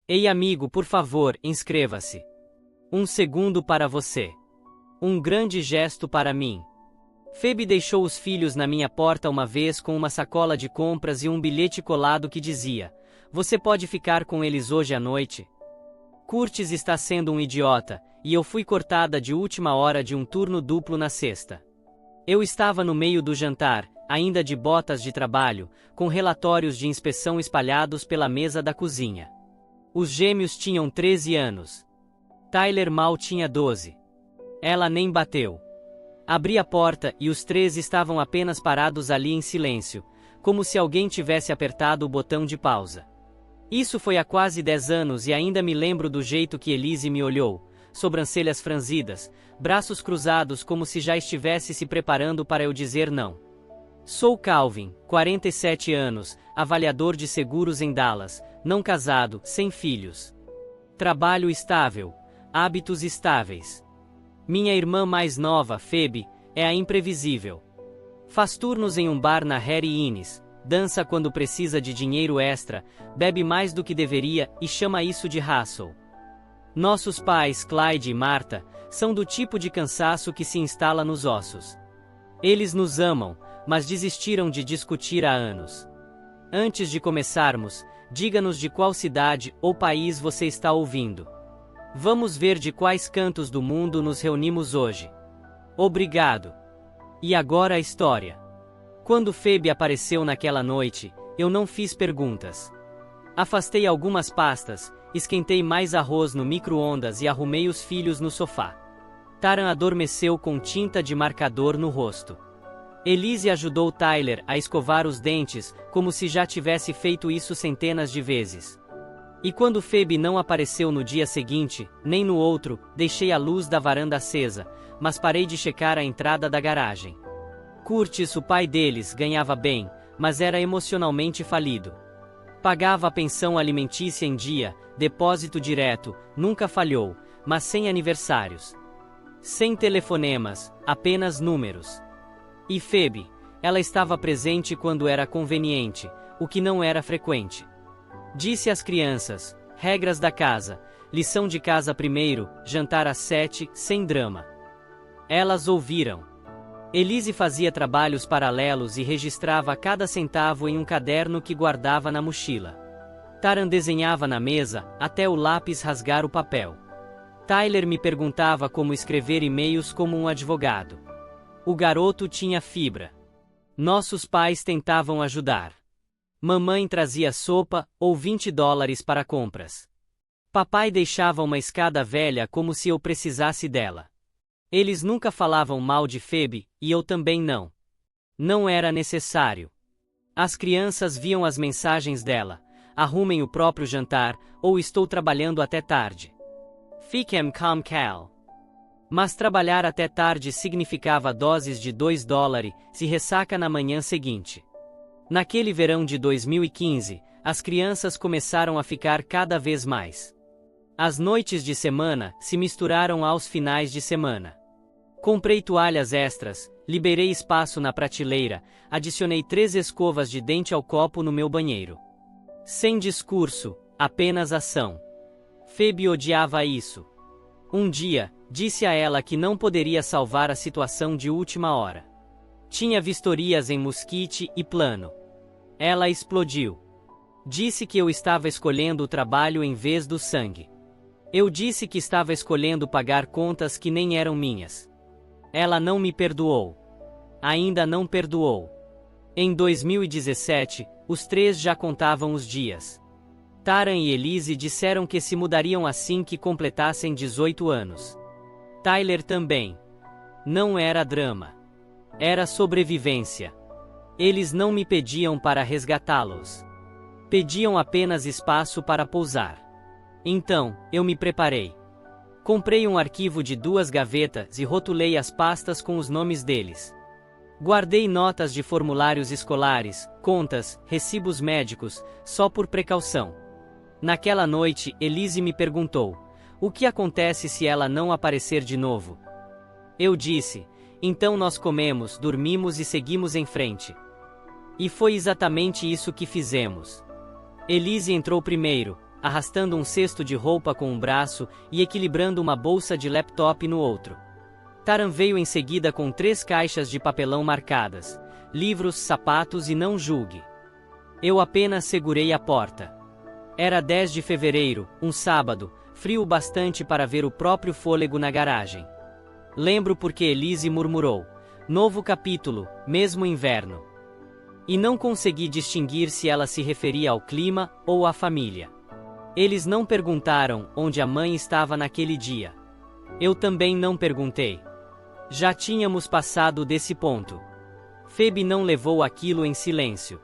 Ei amigo, por favor, inscreva-se. Um segundo para você. Um grande gesto para mim. Phoebe deixou os filhos na minha porta uma vez com uma sacola de compras e um bilhete colado que dizia: "Você pode ficar com eles hoje à noite?" Curtis está sendo um idiota, e eu fui cortada de última hora de um turno duplo na sexta. Eu estava no meio do jantar, ainda de botas de trabalho, com relatórios de inspeção espalhados pela mesa da cozinha. Os gêmeos tinham 13 anos. Tyler mal tinha 12. Ela nem bateu. Abri a porta e os três estavam apenas parados ali em silêncio, como se alguém tivesse apertado o botão de pausa. Isso foi há quase 10 anos e ainda me lembro do jeito que Elise me olhou, sobrancelhas franzidas, braços cruzados como se já estivesse se preparando para eu dizer não. Sou Calvin, 47 anos, avaliador de seguros em Dallas, não casado, sem filhos. Trabalho estável, hábitos estáveis. Minha irmã mais nova, Phoebe, é a imprevisível. Faz turnos em um bar na Harry Innes, dança quando precisa de dinheiro extra, bebe mais do que deveria e chama isso de hustle. Nossos pais, Clyde e Martha, são do tipo de cansaço que se instala nos ossos. Eles nos amam, mas desistiram de discutir há anos. Antes de começarmos, diga-nos de qual cidade ou país você está ouvindo. Vamos ver de quais cantos do mundo nos reunimos hoje. Obrigado. E agora a história. Quando Phoebe apareceu naquela noite, eu não fiz perguntas. Afastei algumas pastas, esquentei mais arroz no micro-ondas e arrumei os filhos no sofá. Taran adormeceu com tinta de marcador no rosto. Elise ajudou Tyler a escovar os dentes, como se já tivesse feito isso centenas de vezes. E quando Phoebe não apareceu no dia seguinte, nem no outro, deixei a luz da varanda acesa, mas parei de checar a entrada da garagem. Curtis, o pai deles, ganhava bem, mas era emocionalmente falido. Pagava a pensão alimentícia em dia, depósito direto, nunca falhou, mas sem aniversários. Sem telefonemas, apenas números. E Phoebe, ela estava presente quando era conveniente, o que não era frequente. Disse às crianças: regras da casa, lição de casa primeiro, jantar às 7, sem drama. Elas ouviram. Elise fazia trabalhos paralelos e registrava cada centavo em um caderno que guardava na mochila. Taran desenhava na mesa, até o lápis rasgar o papel. Tyler me perguntava como escrever e-mails como um advogado. O garoto tinha fibra. Nossos pais tentavam ajudar. Mamãe trazia sopa ou $20 para compras. Papai deixava uma escada velha como se eu precisasse dela. Eles nunca falavam mal de Phoebe, e eu também não. Não era necessário. As crianças viam as mensagens dela: arrumem o próprio jantar, ou estou trabalhando até tarde. Fiquem com Cal. Mas trabalhar até tarde significava doses de $2 se ressaca na manhã seguinte. Naquele verão de 2015, as crianças começaram a ficar cada vez mais. As noites de semana se misturaram aos finais de semana. Comprei toalhas extras, liberei espaço na prateleira, adicionei 3 escovas de dente ao copo no meu banheiro. Sem discurso, apenas ação. Phoebe odiava isso. Um dia, disse a ela que não poderia salvar a situação de última hora. Tinha vistorias em Mesquite e Plano. Ela explodiu. Disse que eu estava escolhendo o trabalho em vez do sangue. Eu disse que estava escolhendo pagar contas que nem eram minhas. Ela não me perdoou. Ainda não perdoou. Em 2017, os 3 já contavam os dias. Taran e Elise disseram que se mudariam assim que completassem 18 anos. Tyler também. Não era drama. Era sobrevivência. Eles não me pediam para resgatá-los. Pediam apenas espaço para pousar. Então, eu me preparei. Comprei um arquivo de 2 gavetas e rotulei as pastas com os nomes deles. Guardei notas de formulários escolares, contas, recibos médicos, só por precaução. Naquela noite, Elise me perguntou: o que acontece se ela não aparecer de novo? Eu disse: então nós comemos, dormimos e seguimos em frente. E foi exatamente isso que fizemos. Elise entrou primeiro, arrastando um cesto de roupa com um braço e equilibrando uma bolsa de laptop no outro. Taran veio em seguida com 3 caixas de papelão marcadas: livros, sapatos e não julgue. Eu apenas segurei a porta. Era 10 de fevereiro, um sábado, frio bastante para ver o próprio fôlego na garagem. Lembro porque Elise murmurou: novo capítulo, mesmo inverno. E não consegui distinguir se ela se referia ao clima ou à família. Eles não perguntaram onde a mãe estava naquele dia. Eu também não perguntei. Já tínhamos passado desse ponto. Phoebe não levou aquilo em silêncio.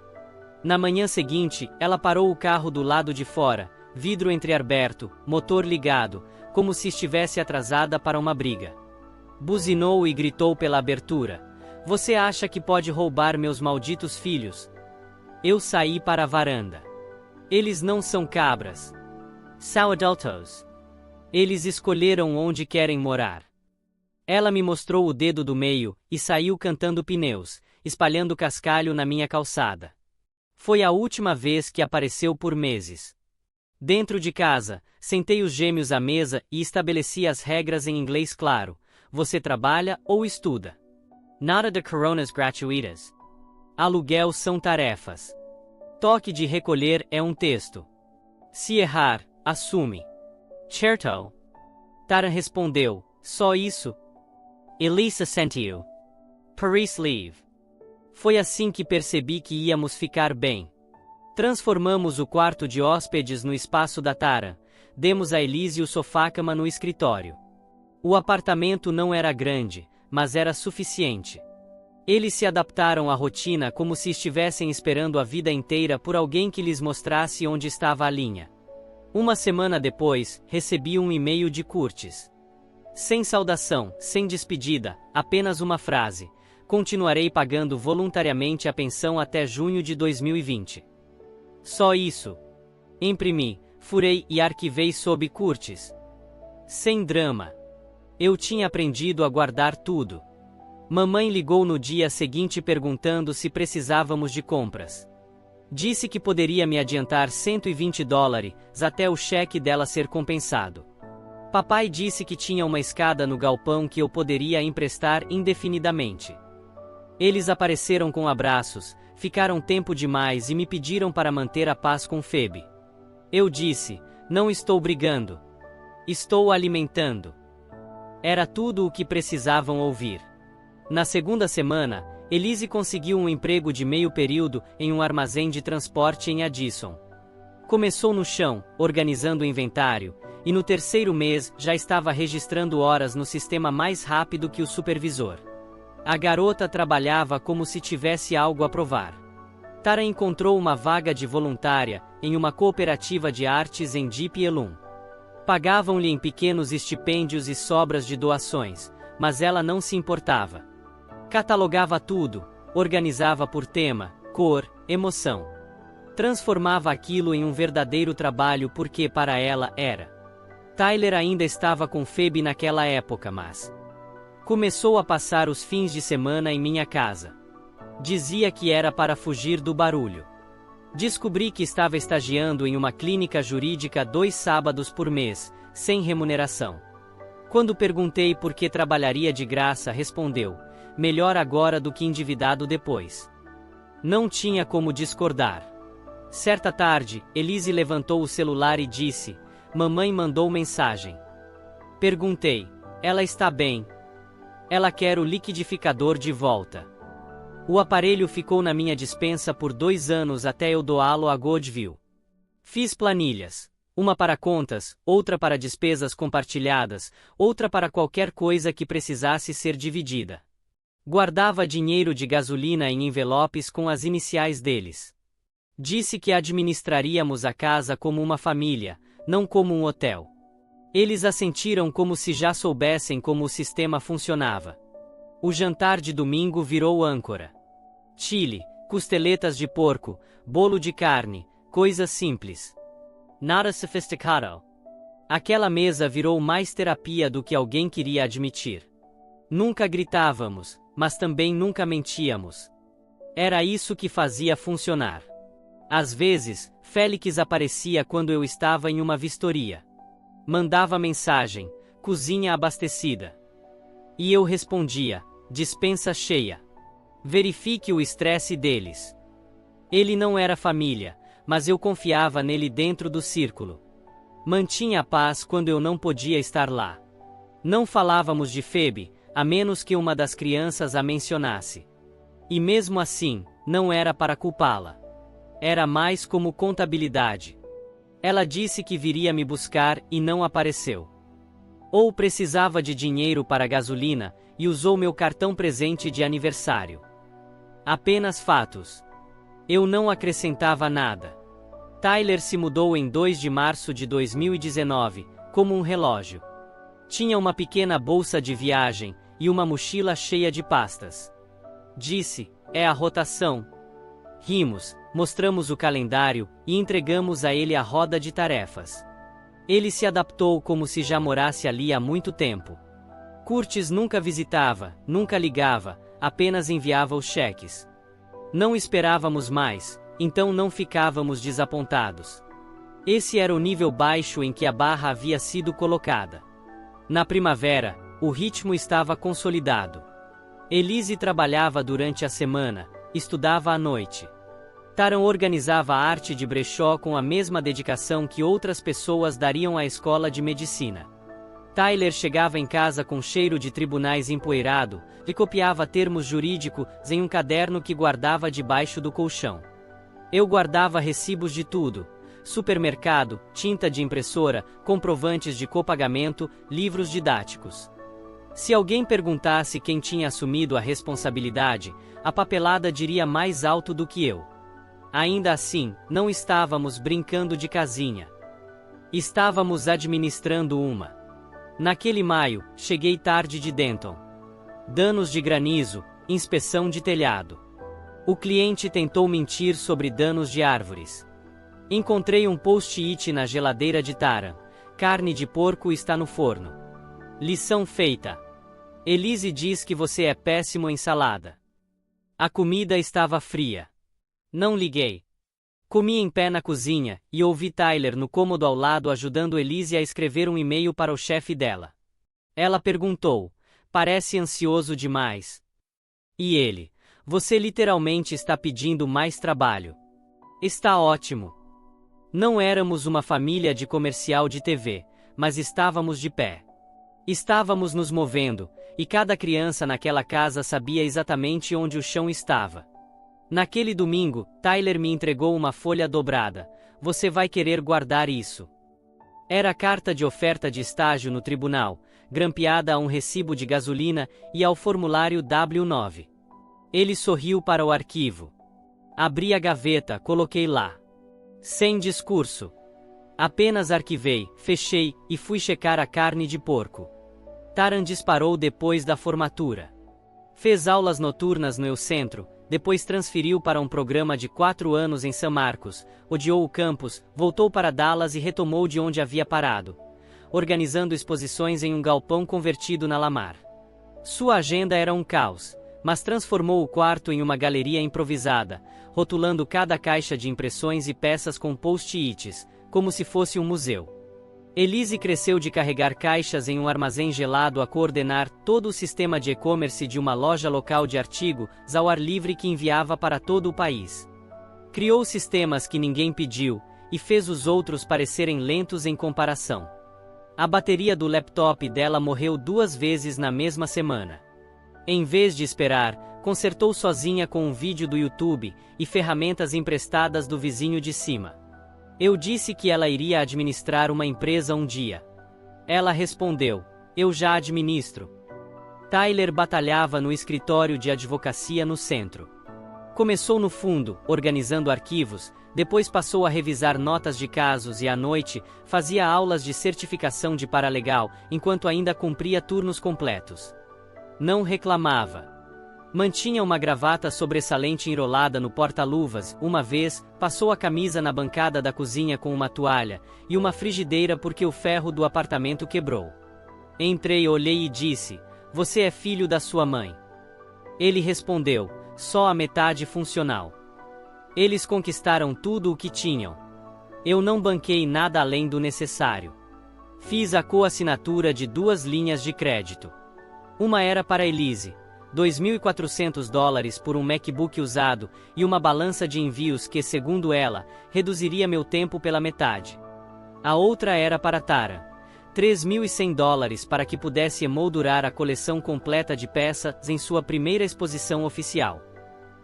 Na manhã seguinte, ela parou o carro do lado de fora, vidro entreaberto, motor ligado, como se estivesse atrasada para uma briga. Buzinou e gritou pela abertura: "Você acha que pode roubar meus malditos filhos?" Eu saí para a varanda. Eles não são cabras. São adultos. Eles escolheram onde querem morar. Ela me mostrou o dedo do meio e saiu cantando pneus, espalhando cascalho na minha calçada. Foi a última vez que apareceu por meses. Dentro de casa, sentei os gêmeos à mesa e estabeleci as regras em inglês claro: você trabalha ou estuda. Nada de coronas gratuitas. Aluguel são tarefas. Toque de recolher é um texto. Se errar, assume. Certo? Taran respondeu: só isso? Elisa sentiu. Paris leave. Foi assim que percebi que íamos ficar bem. Transformamos o quarto de hóspedes no espaço da Taran, demos a Elise o sofá-cama no escritório. O apartamento não era grande, mas era suficiente. Eles se adaptaram à rotina como se estivessem esperando a vida inteira por alguém que lhes mostrasse onde estava a linha. Uma semana depois, recebi um e-mail de Curtis. Sem saudação, sem despedida, apenas uma frase: continuarei pagando voluntariamente a pensão até junho de 2020. Só isso. Imprimi, furei e arquivei sob Curtis. Sem drama. Eu tinha aprendido a guardar tudo. Mamãe ligou no dia seguinte perguntando se precisávamos de compras. Disse que poderia me adiantar $120 até o cheque dela ser compensado. Papai disse que tinha uma escada no galpão que eu poderia emprestar indefinidamente. Eles apareceram com abraços, ficaram tempo demais e me pediram para manter a paz com Phoebe. Eu disse: não estou brigando. Estou alimentando. Era tudo o que precisavam ouvir. Na segunda semana, Elise conseguiu um emprego de meio período em um armazém de transporte em Addison. Começou no chão, organizando o inventário, e no terceiro mês já estava registrando horas no sistema mais rápido que o supervisor. A garota trabalhava como se tivesse algo a provar. Taran encontrou uma vaga de voluntária em uma cooperativa de artes em Deep Ellum. Pagavam-lhe em pequenos estipêndios e sobras de doações, mas ela não se importava. Catalogava tudo, organizava por tema, cor, emoção. Transformava aquilo em um verdadeiro trabalho porque para ela era. Tyler ainda estava com Phoebe naquela época, mas começou a passar os fins de semana em minha casa. Dizia que era para fugir do barulho. Descobri que estava estagiando em uma clínica jurídica 2 sábados por mês, sem remuneração. Quando perguntei por que trabalharia de graça, respondeu: melhor agora do que endividado depois. Não tinha como discordar. Certa tarde, Elise levantou o celular e disse: mamãe mandou mensagem. Perguntei: ela está bem? Ela quer o liquidificador de volta. O aparelho ficou na minha despensa por 2 anos até eu doá-lo a Goodwill. Fiz planilhas. Uma para contas, outra para despesas compartilhadas, outra para qualquer coisa que precisasse ser dividida. Guardava dinheiro de gasolina em envelopes com as iniciais deles. Disse que administraríamos a casa como uma família, não como um hotel. Eles assentiram como se já soubessem como o sistema funcionava. O jantar de domingo virou âncora. Chile, costeletas de porco, bolo de carne, coisas simples. Nada sofisticado. Aquela mesa virou mais terapia do que alguém queria admitir. Nunca gritávamos, mas também nunca mentíamos. Era isso que fazia funcionar. Às vezes, Félix aparecia quando eu estava em uma vistoria. Mandava mensagem: cozinha abastecida. E eu respondia: despensa cheia. Verifique o estresse deles. Ele não era família, mas eu confiava nele dentro do círculo. Mantinha a paz quando eu não podia estar lá. Não falávamos de Phoebe, a menos que uma das crianças a mencionasse. E mesmo assim, não era para culpá-la. Era mais como contabilidade. Ela disse que viria me buscar e não apareceu. Ou precisava de dinheiro para gasolina e usou meu cartão presente de aniversário. Apenas fatos. Eu não acrescentava nada. Tyler se mudou em 2 de março de 2019, como um relógio. Tinha uma pequena bolsa de viagem e uma mochila cheia de pastas. Disse: é a rotação. Rimos, mostramos o calendário e entregamos a ele a roda de tarefas. Ele se adaptou como se já morasse ali há muito tempo. Curtis nunca visitava, nunca ligava, apenas enviava os cheques. Não esperávamos mais, então não ficávamos desapontados. Esse era o nível baixo em que a barra havia sido colocada. Na primavera, o ritmo estava consolidado. Elise trabalhava durante a semana, estudava à noite. Taran organizava a arte de brechó com a mesma dedicação que outras pessoas dariam à escola de medicina. Tyler chegava em casa com cheiro de tribunais empoeirado e copiava termos jurídicos em um caderno que guardava debaixo do colchão. Eu guardava recibos de tudo: supermercado, tinta de impressora, comprovantes de copagamento, livros didáticos. Se alguém perguntasse quem tinha assumido a responsabilidade, a papelada diria mais alto do que eu. Ainda assim, não estávamos brincando de casinha. Estávamos administrando uma. Naquele maio, cheguei tarde de Denton. Danos de granizo, inspeção de telhado. O cliente tentou mentir sobre danos de árvores. Encontrei um post-it na geladeira de Taran: carne de porco está no forno. Lição feita. Elise diz que você é péssimo em salada. A comida estava fria. Não liguei. Comi em pé na cozinha, e ouvi Tyler no cômodo ao lado ajudando Elise a escrever um e-mail para o chefe dela. Ela perguntou: parece ansioso demais. E ele: você literalmente está pedindo mais trabalho. Está ótimo. Não éramos uma família de comercial de TV, mas estávamos de pé. Estávamos nos movendo, e cada criança naquela casa sabia exatamente onde o chão estava. Naquele domingo, Tyler me entregou uma folha dobrada. Você vai querer guardar isso. Era a carta de oferta de estágio no tribunal, grampeada a um recibo de gasolina e ao formulário W9. Ele sorriu para o arquivo. Abri a gaveta, coloquei lá. Sem discurso. Apenas arquivei, fechei e fui checar a carne de porco. Taran disparou depois da formatura. Fez aulas noturnas no Eu Centro. Depois transferiu para um programa de 4 anos em São Marcos, odiou o campus, voltou para Dallas e retomou de onde havia parado, organizando exposições em um galpão convertido na Lamar. Sua agenda era um caos, mas transformou o quarto em uma galeria improvisada, rotulando cada caixa de impressões e peças com post-its, como se fosse um museu. Elise cresceu de carregar caixas em um armazém gelado a coordenar todo o sistema de e-commerce de uma loja local de artigos ao ar livre que enviava para todo o país. Criou sistemas que ninguém pediu, e fez os outros parecerem lentos em comparação. A bateria do laptop dela morreu 2 vezes na mesma semana. Em vez de esperar, consertou sozinha com um vídeo do YouTube e ferramentas emprestadas do vizinho de cima. Eu disse que ela iria administrar uma empresa um dia. Ela respondeu: eu já administro. Tyler batalhava no escritório de advocacia no centro. Começou no fundo, organizando arquivos, depois passou a revisar notas de casos e à noite, fazia aulas de certificação de paralegal, enquanto ainda cumpria turnos completos. Não reclamava. Mantinha uma gravata sobressalente enrolada no porta-luvas. Uma vez, passou a camisa na bancada da cozinha com uma toalha, e uma frigideira porque o ferro do apartamento quebrou. Entrei, olhei e disse: você é filho da sua mãe. Ele respondeu: só a metade funcional. Eles conquistaram tudo o que tinham. Eu não banquei nada além do necessário. Fiz a coassinatura de 2 linhas de crédito. Uma era para Elise, $2.400 por um MacBook usado e uma balança de envios que, segundo ela, reduziria meu tempo pela metade. A outra era para Tara, $3.100 para que pudesse emoldurar a coleção completa de peças em sua primeira exposição oficial.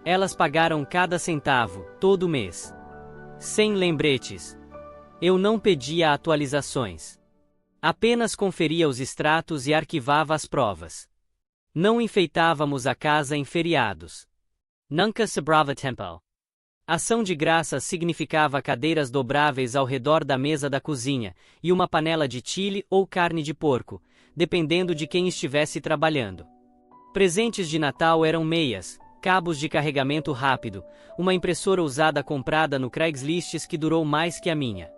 Elas pagaram cada centavo, todo mês. Sem lembretes. Eu não pedia atualizações. Apenas conferia os extratos e arquivava as provas. Não enfeitávamos a casa em feriados. Nunca sobrava tempo. Ação de graças significava cadeiras dobráveis ao redor da mesa da cozinha e uma panela de chile ou carne de porco, dependendo de quem estivesse trabalhando. Presentes de Natal eram meias, cabos de carregamento rápido, uma impressora usada comprada no Craigslist que durou mais que a minha.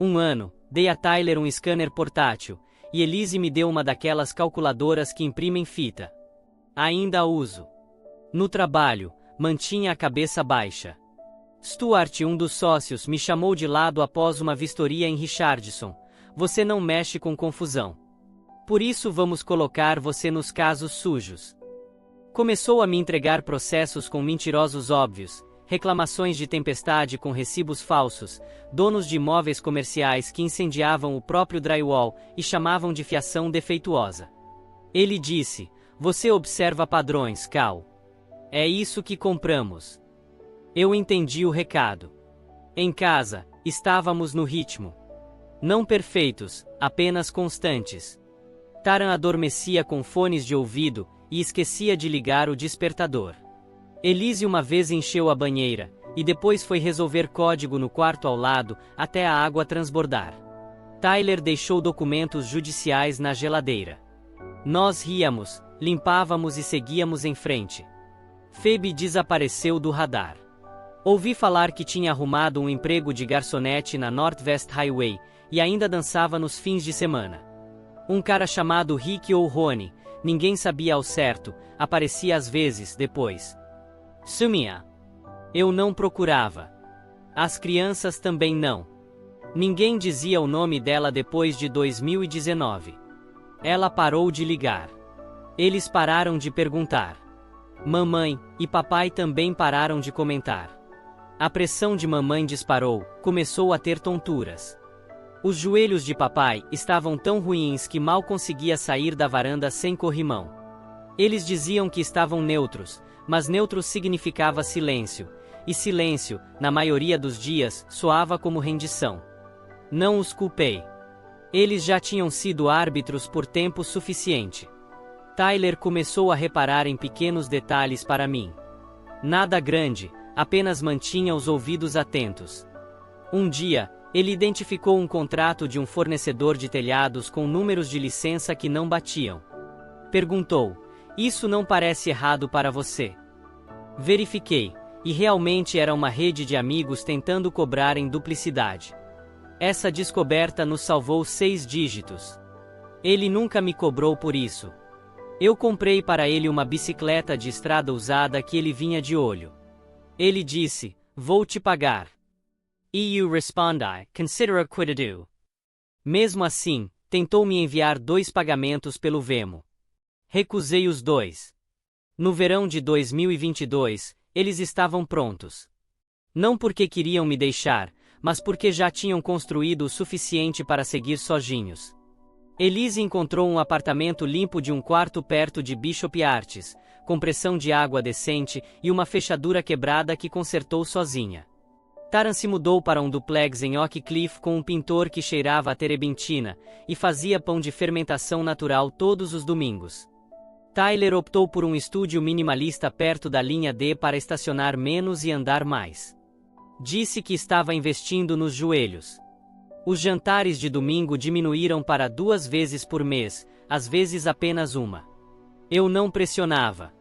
Um ano, dei a Tyler um scanner portátil, e Elise me deu uma daquelas calculadoras que imprimem fita. Ainda a uso. No trabalho, mantinha a cabeça baixa. Stuart, um dos sócios, me chamou de lado após uma vistoria em Richardson. Você não mexe com confusão. Por isso vamos colocar você nos casos sujos. Começou a me entregar processos com mentirosos óbvios, reclamações de tempestade com recibos falsos, donos de imóveis comerciais que incendiavam o próprio drywall e chamavam de fiação defeituosa. Ele disse: "Você observa padrões, Cal. É isso que compramos." Eu entendi o recado. Em casa, estávamos no ritmo. Não perfeitos, apenas constantes. Taran adormecia com fones de ouvido e esquecia de ligar o despertador. Elise uma vez encheu a banheira, e depois foi resolver código no quarto ao lado, até a água transbordar. Tyler deixou documentos judiciais na geladeira. Nós ríamos, limpávamos e seguíamos em frente. Phoebe desapareceu do radar. Ouvi falar que tinha arrumado um emprego de garçonete na Northwest Highway, e ainda dançava nos fins de semana. Um cara chamado Rick ou Rony, ninguém sabia ao certo, aparecia às vezes depois. Sumia. Eu não procurava. As crianças também não. Ninguém dizia o nome dela depois de 2019. Ela parou de ligar. Eles pararam de perguntar. Mamãe e papai também pararam de comentar. A pressão de mamãe disparou, começou a ter tonturas. Os joelhos de papai estavam tão ruins que mal conseguia sair da varanda sem corrimão. Eles diziam que estavam neutros, mas neutro significava silêncio, e silêncio, na maioria dos dias, soava como rendição. Não os culpei. Eles já tinham sido árbitros por tempo suficiente. Tyler começou a reparar em pequenos detalhes para mim. Nada grande, apenas mantinha os ouvidos atentos. Um dia, ele identificou um contrato de um fornecedor de telhados com números de licença que não batiam. Perguntou: "Isso não parece errado para você?" Verifiquei, e realmente era uma rede de amigos tentando cobrar em duplicidade. Essa descoberta nos salvou 6 dígitos. Ele nunca me cobrou por isso. Eu comprei para ele uma bicicleta de estrada usada que ele vinha de olho. Ele disse: "Vou te pagar." Eu respondi: "Consider a quid-to-do." Mesmo assim, tentou me enviar 2 pagamentos pelo Venmo. Recusei os 2. No verão de 2022, eles estavam prontos. Não porque queriam me deixar, mas porque já tinham construído o suficiente para seguir sozinhos. Elise encontrou um apartamento limpo de um quarto perto de Bishop Arts, com pressão de água decente e uma fechadura quebrada que consertou sozinha. Taran se mudou para um duplex em Oak Cliff com um pintor que cheirava a terebentina e fazia pão de fermentação natural todos os domingos. Tyler optou por um estúdio minimalista perto da linha D para estacionar menos e andar mais. Disse que estava investindo nos joelhos. Os jantares de domingo diminuíram para 2 vezes por mês, às vezes apenas uma. Eu não pressionava.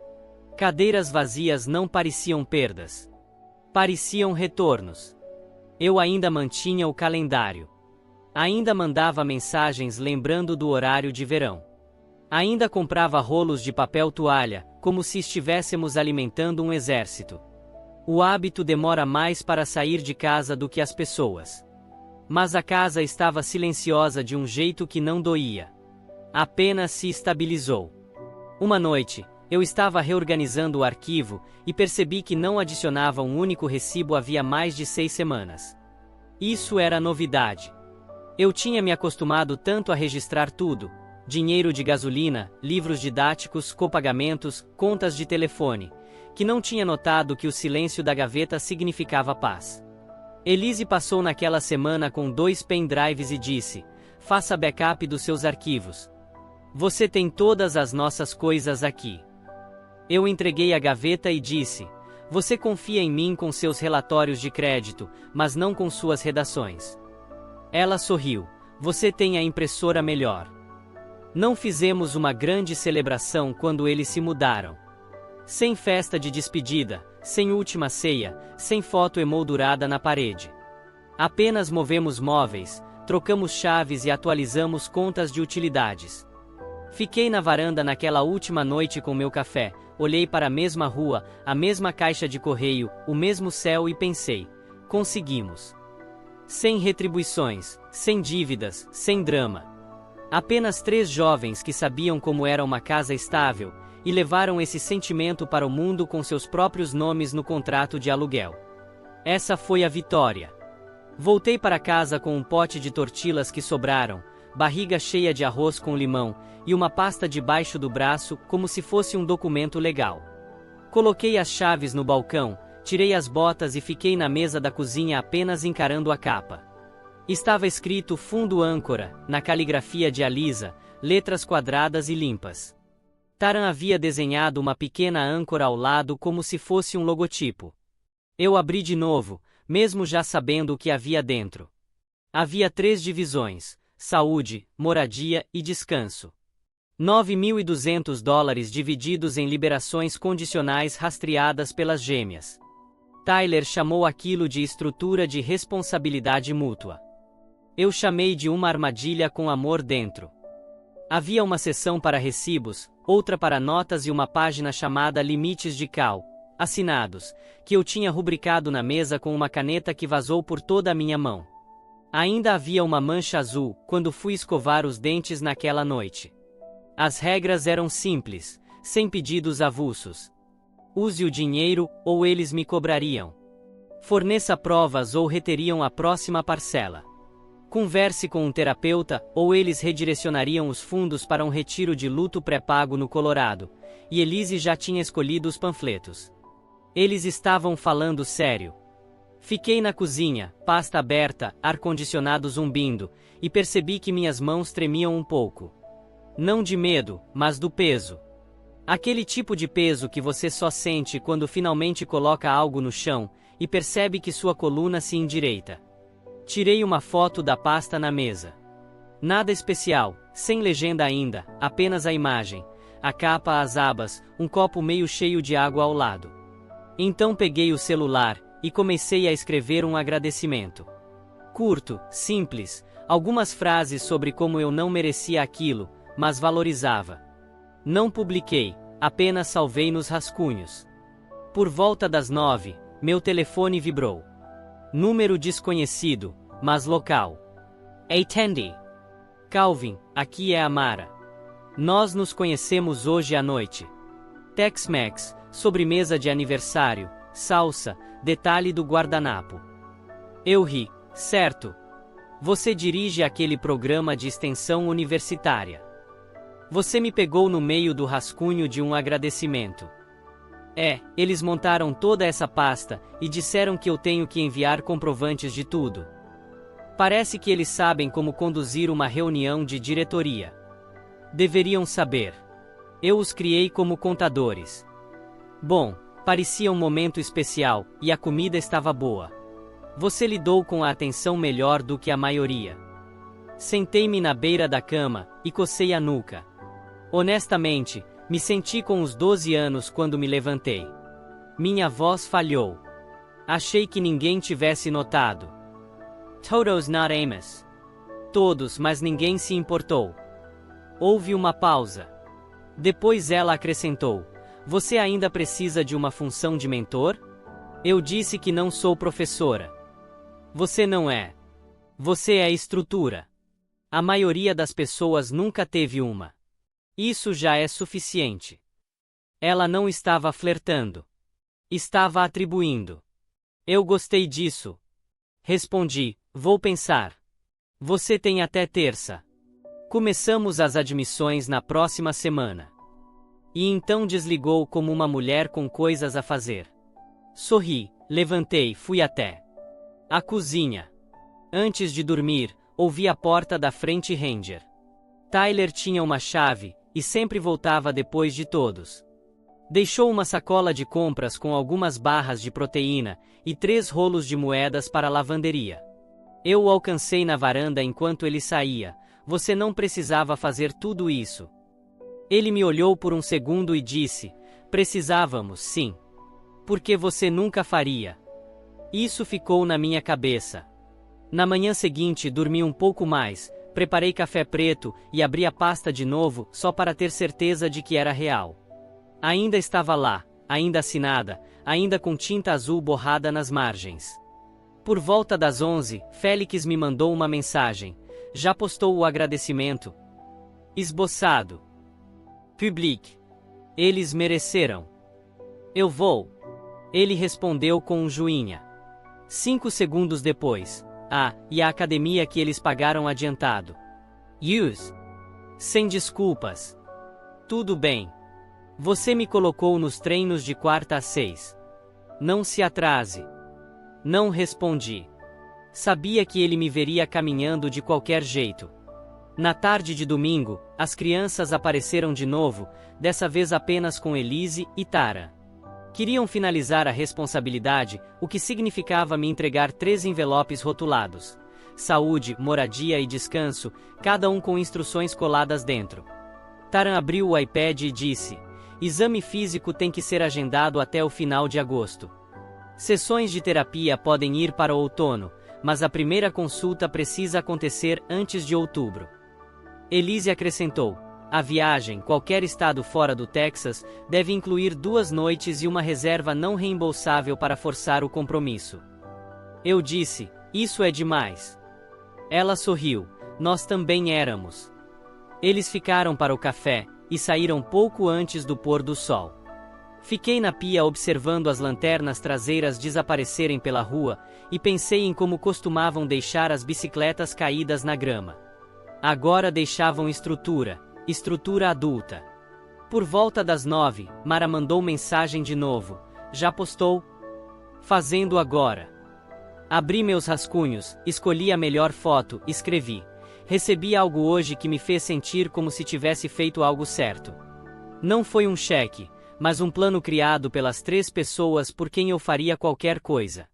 Cadeiras vazias não pareciam perdas. Pareciam retornos. Eu ainda mantinha o calendário. Ainda mandava mensagens lembrando do horário de verão. Ainda comprava rolos de papel toalha, como se estivéssemos alimentando um exército. O hábito demora mais para sair de casa do que as pessoas. Mas a casa estava silenciosa de um jeito que não doía. Apenas se estabilizou. Uma noite, eu estava reorganizando o arquivo e percebi que não adicionava um único recibo havia mais de 6 semanas. Isso era novidade. Eu tinha me acostumado tanto a registrar tudo: dinheiro de gasolina, livros didáticos, copagamentos, contas de telefone, que não tinha notado que o silêncio da gaveta significava paz. Elise passou naquela semana com 2 pendrives e disse: faça backup dos seus arquivos. Você tem todas as nossas coisas aqui. Eu entreguei a gaveta e disse: você confia em mim com seus relatórios de crédito, mas não com suas redações. Ela sorriu: você tem a impressora melhor. Não fizemos uma grande celebração quando eles se mudaram. Sem festa de despedida, sem última ceia, sem foto emoldurada na parede. Apenas movemos móveis, trocamos chaves e atualizamos contas de utilidades. Fiquei na varanda naquela última noite com meu café, olhei para a mesma rua, a mesma caixa de correio, o mesmo céu e pensei: conseguimos. Sem retribuições, sem dívidas, sem drama. Apenas 3 jovens que sabiam como era uma casa estável, e levaram esse sentimento para o mundo com seus próprios nomes no contrato de aluguel. Essa foi a vitória. Voltei para casa com um pote de tortillas que sobraram, barriga cheia de arroz com limão, e uma pasta debaixo do braço, como se fosse um documento legal. Coloquei as chaves no balcão, tirei as botas e fiquei na mesa da cozinha apenas encarando a capa. Estava escrito fundo âncora, na caligrafia de Alisa, letras quadradas e limpas. Taran havia desenhado uma pequena âncora ao lado como se fosse um logotipo. Eu abri de novo, mesmo já sabendo o que havia dentro. Havia 3 divisões: saúde, moradia e descanso. $9.200 divididos em liberações condicionais rastreadas pelas gêmeas. Tyler chamou aquilo de estrutura de responsabilidade mútua. Eu chamei de uma armadilha com amor dentro. Havia uma seção para recibos, outra para notas e uma página chamada Limites de Cal, assinados, que eu tinha rubricado na mesa com uma caneta que vazou por toda a minha mão. Ainda havia uma mancha azul quando fui escovar os dentes naquela noite. As regras eram simples, sem pedidos avulsos. Use o dinheiro ou eles me cobrariam. Forneça provas ou reteriam a próxima parcela. Converse com um terapeuta ou eles redirecionariam os fundos para um retiro de luto pré-pago no Colorado, e Elise já tinha escolhido os panfletos. Eles estavam falando sério. Fiquei na cozinha, pasta aberta, ar-condicionado zumbindo, e percebi que minhas mãos tremiam um pouco. Não de medo, mas do peso. Aquele tipo de peso que você só sente quando finalmente coloca algo no chão e percebe que sua coluna se endireita. Tirei uma foto da pasta na mesa. Nada especial, sem legenda ainda, apenas a imagem, a capa, as abas, um copo meio cheio de água ao lado. Então peguei o celular e comecei a escrever um agradecimento. Curto, simples, algumas frases sobre como eu não merecia aquilo, mas valorizava. Não publiquei, apenas salvei nos rascunhos. Por volta das 9, meu telefone vibrou. Número desconhecido, mas local. Ei, Tandy. Calvin, aqui é a Mara. Nós nos conhecemos hoje à noite. Tex-Mex, sobremesa de aniversário, salsa, detalhe do guardanapo. Eu ri, certo. Você dirige aquele programa de extensão universitária. Você me pegou no meio do rascunho de um agradecimento. Eles montaram toda essa pasta e disseram que eu tenho que enviar comprovantes de tudo. Parece que eles sabem como conduzir uma reunião de diretoria. Deveriam saber. Eu os criei como contadores. Bom, parecia um momento especial, e a comida estava boa. Você lidou com a atenção melhor do que a maioria. Sentei-me na beira da cama e cocei a nuca. Honestamente, me senti com os 12 anos quando me levantei. Minha voz falhou. Achei que ninguém tivesse notado. Todos not Amos. Todos, mas ninguém se importou. Houve uma pausa. Depois ela acrescentou: você ainda precisa de uma função de mentor? Eu disse que não sou professora. Você não é. Você é estrutura. A maioria das pessoas nunca teve uma. Isso já é suficiente. Ela não estava flertando. Estava atribuindo. Eu gostei disso. Respondi, vou pensar. Você tem até terça. Começamos as admissões na próxima semana. E então desligou como uma mulher com coisas a fazer. Sorri, levantei, fui até a cozinha. Antes de dormir, ouvi a porta da frente ranger. Tyler tinha uma chave, e sempre voltava depois de todos. Deixou uma sacola de compras com algumas barras de proteína e 3 rolos de moedas para a lavanderia. Eu o alcancei na varanda enquanto ele saía. Você não precisava fazer tudo isso. Ele me olhou por um segundo e disse, precisávamos, sim. Porque você nunca faria. Isso ficou na minha cabeça. Na manhã seguinte dormi um pouco mais, preparei café preto e abri a pasta de novo só para ter certeza de que era real. Ainda estava lá, ainda assinada, ainda com tinta azul borrada nas margens. Por volta das 11, Félix me mandou uma mensagem. Já postou o agradecimento? Esboçado. Public. Eles mereceram. Eu vou. Ele respondeu com um joinha. 5 segundos depois. E a academia que eles pagaram adiantado. Use. Sem desculpas. Tudo bem. Você me colocou nos treinos de quarta a 6. Não se atrase. Não respondi. Sabia que ele me veria caminhando de qualquer jeito. Na tarde de domingo, as crianças apareceram de novo, dessa vez apenas com Elise e Tara. Queriam finalizar a responsabilidade, o que significava me entregar 3 envelopes rotulados. Saúde, moradia e descanso, cada um com instruções coladas dentro. Taran abriu o iPad e disse, exame físico tem que ser agendado até o final de agosto. Sessões de terapia podem ir para o outono, mas a primeira consulta precisa acontecer antes de outubro. Elise acrescentou, a viagem, qualquer estado fora do Texas, deve incluir 2 noites e uma reserva não reembolsável para forçar o compromisso. Eu disse, isso é demais. Ela sorriu, nós também éramos. Eles ficaram para o café, e saíram pouco antes do pôr do sol. Fiquei na pia observando as lanternas traseiras desaparecerem pela rua, e pensei em como costumavam deixar as bicicletas caídas na grama. Agora deixavam estrutura adulta. Por volta das 9, Mara mandou mensagem de novo. Já postou? Fazendo agora. Abri meus rascunhos, escolhi a melhor foto, escrevi. Recebi algo hoje que me fez sentir como se tivesse feito algo certo. Não foi um cheque, mas um plano criado pelas 3 pessoas por quem eu faria qualquer coisa.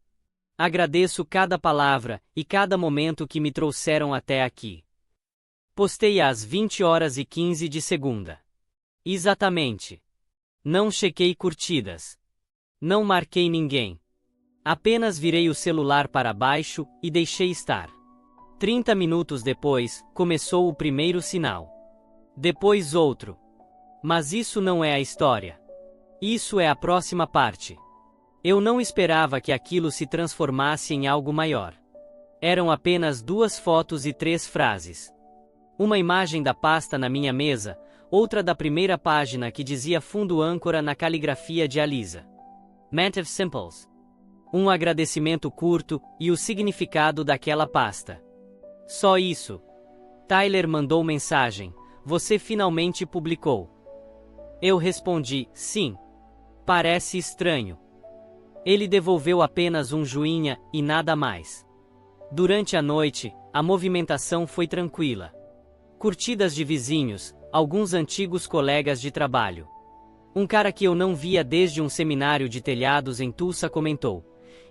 Agradeço cada palavra e cada momento que me trouxeram até aqui. Postei às 20h15 de segunda. Exatamente. Não chequei curtidas. Não marquei ninguém. Apenas virei o celular para baixo e deixei estar. 30 minutos depois, começou o primeiro sinal. Depois outro. Mas isso não é a história. Isso é a próxima parte. Eu não esperava que aquilo se transformasse em algo maior. Eram apenas 2 fotos e 3 frases. Uma imagem da pasta na minha mesa, outra da primeira página que dizia fundo âncora na caligrafia de Alisa. Massive Simples. Um agradecimento curto e o significado daquela pasta. Só isso. Tyler mandou mensagem. Você finalmente publicou. Eu respondi, sim. Parece estranho. Ele devolveu apenas um joinha e nada mais. Durante a noite, a movimentação foi tranquila. Curtidas de vizinhos, alguns antigos colegas de trabalho. Um cara que eu não via desde um seminário de telhados em Tulsa comentou.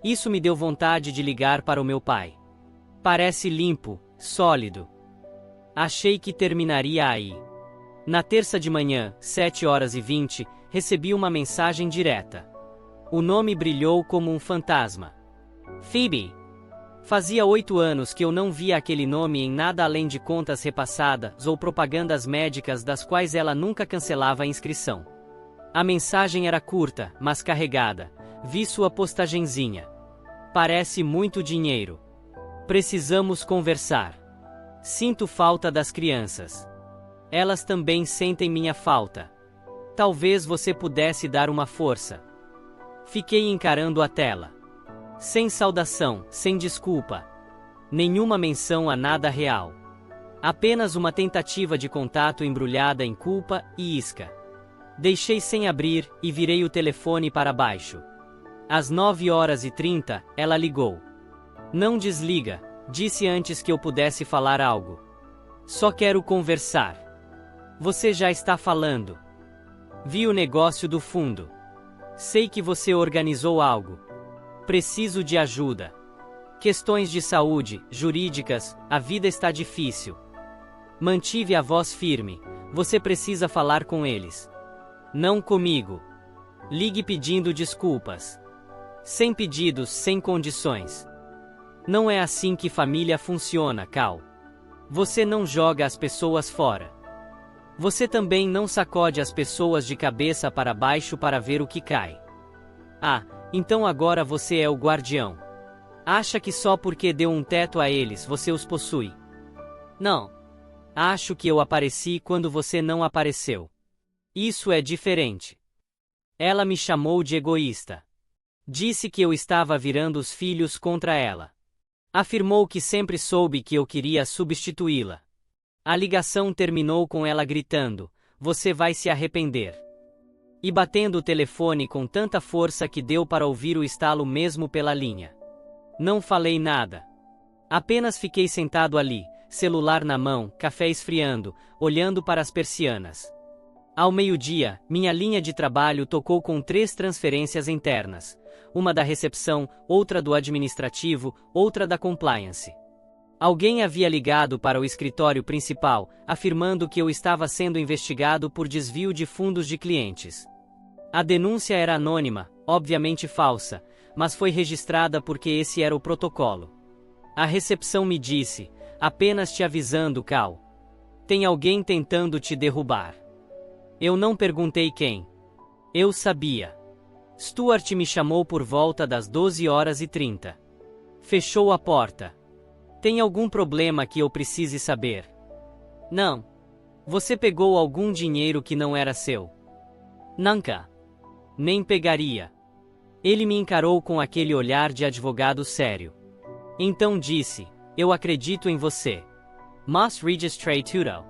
Isso me deu vontade de ligar para o meu pai. Parece limpo, sólido. Achei que terminaria aí. Na terça de manhã, 7h20, recebi uma mensagem direta. O nome brilhou como um fantasma. Phoebe. Fazia 8 anos que eu não via aquele nome em nada além de contas repassadas ou propagandas médicas das quais ela nunca cancelava a inscrição. A mensagem era curta, mas carregada. Vi sua postagenzinha. Parece muito dinheiro. Precisamos conversar. Sinto falta das crianças. Elas também sentem minha falta. Talvez você pudesse dar uma força. Fiquei encarando a tela. Sem saudação, sem desculpa. Nenhuma menção a nada real. Apenas uma tentativa de contato embrulhada em culpa e isca. Deixei sem abrir e virei o telefone para baixo. Às 9h30, ela ligou. Não desliga, disse antes que eu pudesse falar algo. Só quero conversar. Você já está falando. Vi o negócio do fundo. Sei que você organizou algo. Preciso de ajuda. Questões de saúde, jurídicas, a vida está difícil. Mantive a voz firme. Você precisa falar com eles. Não comigo. Ligue pedindo desculpas. Sem pedidos, sem condições. Não é assim que família funciona, Cal. Você não joga as pessoas fora. Você também não sacode as pessoas de cabeça para baixo para ver o que cai. Ah, então agora você é o guardião. Acha que só porque deu um teto a eles você os possui? Não. Acho que eu apareci quando você não apareceu. Isso é diferente. Ela me chamou de egoísta. Disse que eu estava virando os filhos contra ela. Afirmou que sempre soube que eu queria substituí-la. A ligação terminou com ela gritando: "Você vai se arrepender." E batendo o telefone com tanta força que deu para ouvir o estalo mesmo pela linha. Não falei nada. Apenas fiquei sentado ali, celular na mão, café esfriando, olhando para as persianas. Ao meio-dia, minha linha de trabalho tocou com 3 transferências internas. Uma da recepção, outra do administrativo, outra da compliance. Alguém havia ligado para o escritório principal, afirmando que eu estava sendo investigado por desvio de fundos de clientes. A denúncia era anônima, obviamente falsa, mas foi registrada porque esse era o protocolo. A recepção me disse: "Apenas te avisando, Cal. Tem alguém tentando te derrubar." Eu não perguntei quem. Eu sabia. Stuart me chamou por volta das 12h30. Fechou a porta. "Tem algum problema que eu precise saber?" "Não. Você pegou algum dinheiro que não era seu?" "Nunca. Nem pegaria." Ele me encarou com aquele olhar de advogado sério. Então disse: "Eu acredito em você. Must register tudo.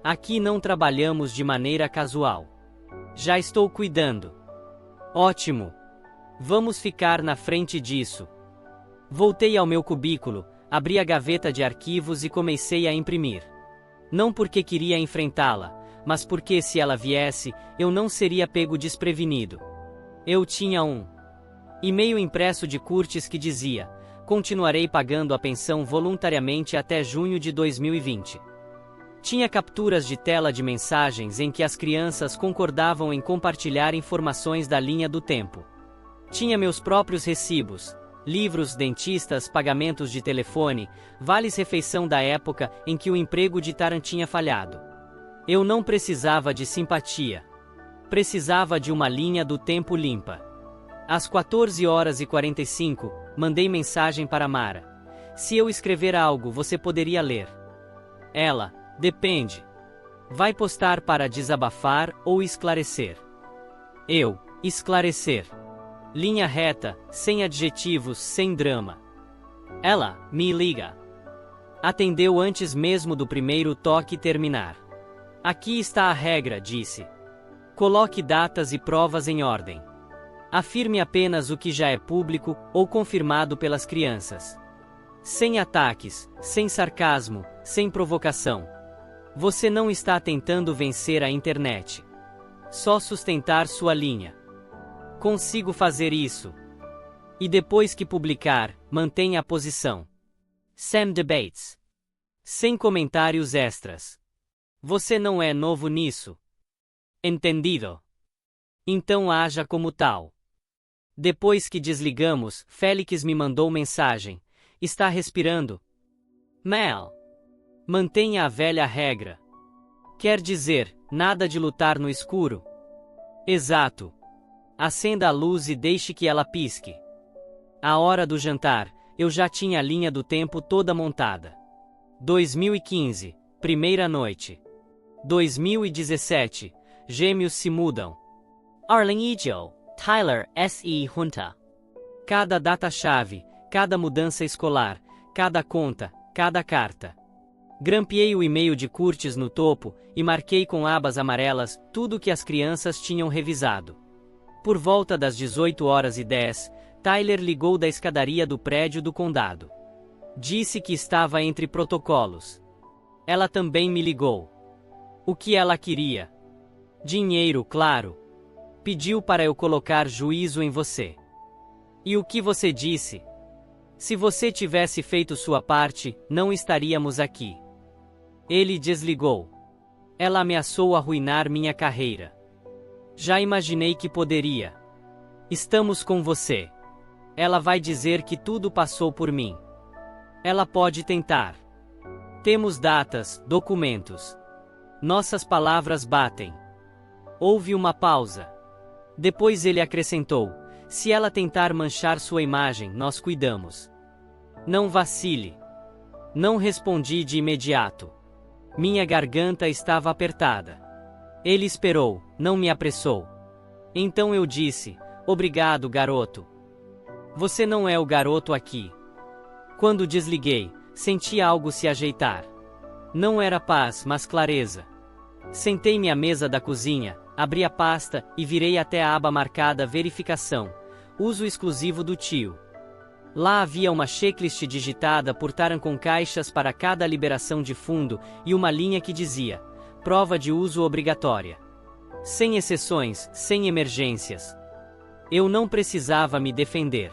Aqui não trabalhamos de maneira casual. Já estou cuidando." "Ótimo. Vamos ficar na frente disso." Voltei ao meu cubículo, abri a gaveta de arquivos e comecei a imprimir. Não porque queria enfrentá-la, mas porque se ela viesse, eu não seria pego desprevenido. Eu tinha um e-mail impresso de Curtis que dizia: "Continuarei pagando a pensão voluntariamente até junho de 2020. Tinha capturas de tela de mensagens em que as crianças concordavam em compartilhar informações da linha do tempo. Tinha meus próprios recibos, livros, dentistas, pagamentos de telefone, vales-refeição da época em que o emprego de Taran tinha falhado. Eu não precisava de simpatia. Precisava de uma linha do tempo limpa. Às 14h45, mandei mensagem para Mara: "Se eu escrever algo, você poderia ler?" Ela: "Depende. Vai postar para desabafar ou esclarecer?" Eu: "Esclarecer. Linha reta, sem adjetivos, sem drama." Ela: "Me liga." Atendeu antes mesmo do primeiro toque terminar. "Aqui está a regra", disse. "Coloque datas e provas em ordem. Afirme apenas o que já é público ou confirmado pelas crianças. Sem ataques, sem sarcasmo, sem provocação. Você não está tentando vencer a internet. Só sustentar sua linha. Consigo fazer isso. E depois que publicar, mantenha a posição. Sem debates. Sem comentários extras. Você não é novo nisso. Entendido? Então haja como tal." Depois que desligamos, Félix me mandou mensagem: "Está respirando?" Mel. Mantenha a velha regra. Quer dizer, nada de lutar no escuro? Exato. Acenda a luz e deixe que ela pisque. À hora do jantar, eu já tinha a linha do tempo toda montada. 2015, primeira noite. 2017, gêmeos se mudam. Arlen e Joe, Tyler S.E. Junta. Cada data-chave, cada mudança escolar, cada conta, cada carta. Grampeei o e-mail de Curtis no topo e marquei com abas amarelas tudo que as crianças tinham revisado. Por volta das 18h10, Tyler ligou da escadaria do prédio do condado. Disse que estava entre protocolos. Ela também me ligou. O que ela queria? Dinheiro, claro. Pediu para eu colocar juízo em você. E o que você disse? Se você tivesse feito sua parte, não estaríamos aqui. Ele desligou. Ela ameaçou arruinar minha carreira. Já imaginei que poderia. Estamos com você. Ela vai dizer que tudo passou por mim. Ela pode tentar. Temos datas, documentos. Nossas palavras batem. Houve uma pausa. Depois ele acrescentou: se ela tentar manchar sua imagem, nós cuidamos. Não vacile. Não respondi de imediato. Minha garganta estava apertada. Ele esperou, não me apressou. Então eu disse: obrigado, garoto. Você não é o garoto aqui. Quando desliguei, senti algo se ajeitar. Não era paz, mas clareza. Sentei-me à mesa da cozinha, abri a pasta e virei até a aba marcada Verificação, uso exclusivo do tio. Lá havia uma checklist digitada por Taran com caixas para cada liberação de fundo e uma linha que dizia: prova de uso obrigatória. Sem exceções, sem emergências. Eu não precisava me defender.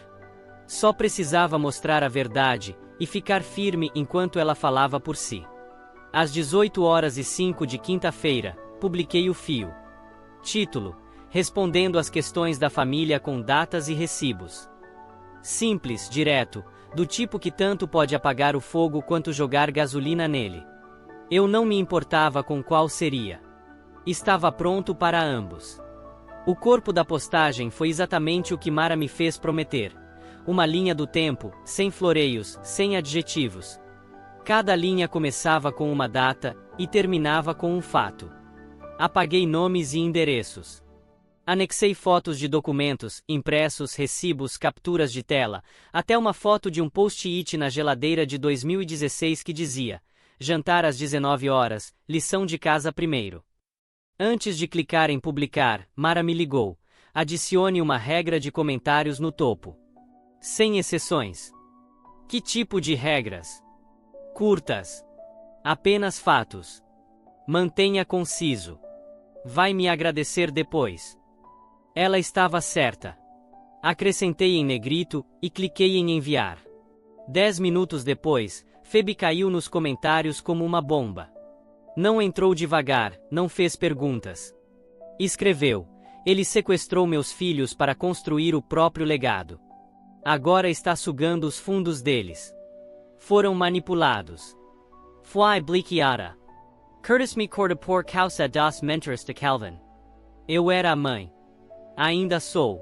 Só precisava mostrar a verdade e ficar firme enquanto ela falava por si. Às 18h05 de quinta-feira, publiquei o fio. Título: respondendo às questões da família com datas e recibos. Simples, direto, do tipo que tanto pode apagar o fogo quanto jogar gasolina nele. Eu não me importava com qual seria. Estava pronto para ambos. O corpo da postagem foi exatamente o que Mara me fez prometer. Uma linha do tempo, sem floreios, sem adjetivos. Cada linha começava com uma data e terminava com um fato. Apaguei nomes e endereços. Anexei fotos de documentos, impressos, recibos, capturas de tela, até uma foto de um post-it na geladeira de 2016 que dizia: jantar às 19h, lição de casa primeiro. Antes de clicar em publicar, Mara me ligou: adicione uma regra de comentários no topo. Sem exceções. Que tipo de regras? Curtas. Apenas fatos. Mantenha conciso. Vai me agradecer depois. Ela estava certa. Acrescentei em negrito e cliquei em enviar. 10 minutos depois, Phoebe caiu nos comentários como uma bomba. Não entrou devagar, não fez perguntas. Escreveu: ele sequestrou meus filhos para construir o próprio legado. Agora está sugando os fundos deles. Foram manipulados. Fly blikiara. Curtis me corda por causa das mentiras de Calvin. Eu era a mãe. Ainda sou.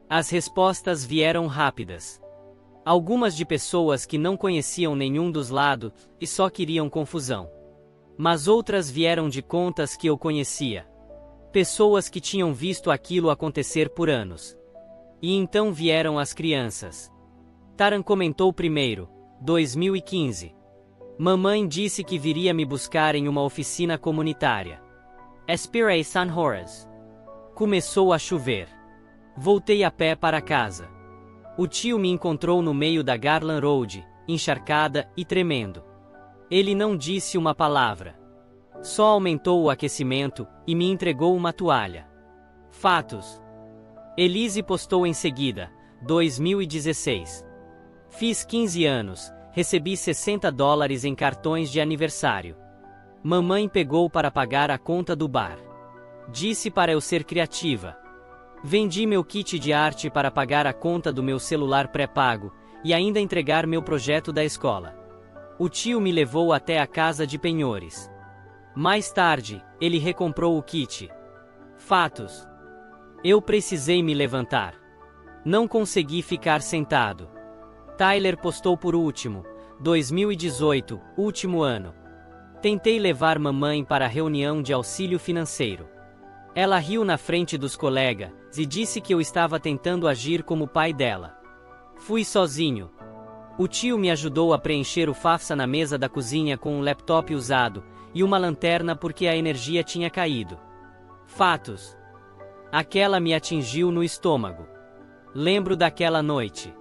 As respostas vieram rápidas. Algumas de pessoas que não conheciam nenhum dos lados e só queriam confusão. Mas outras vieram de contas que eu conhecia. Pessoas que tinham visto aquilo acontecer por anos. E então vieram as crianças. Taran comentou primeiro: 2015. Mamãe disse que viria me buscar em uma oficina comunitária. Espirei San Horas. Começou a chover. Voltei a pé para casa. O tio me encontrou no meio da Garland Road, encharcada e tremendo. Ele não disse uma palavra. Só aumentou o aquecimento e me entregou uma toalha. Fatos. Elise postou em seguida: 2016. Fiz 15 anos, recebi $60 em cartões de aniversário. Mamãe pegou para pagar a conta do bar. Disse para eu ser criativa. Vendi meu kit de arte para pagar a conta do meu celular pré-pago e ainda entregar meu projeto da escola. O tio me levou até a casa de penhores. Mais tarde, ele recomprou o kit. Fatos. Eu precisei me levantar. Não consegui ficar sentado. Tyler postou por último, 2018, último ano. Tentei levar mamãe para a reunião de auxílio financeiro. Ela riu na frente dos colegas e disse que eu estava tentando agir como pai dela. Fui sozinho. O tio me ajudou a preencher o FAFSA na mesa da cozinha com um laptop usado e uma lanterna porque a energia tinha caído. Fatos. Aquela me atingiu no estômago. Lembro daquela noite.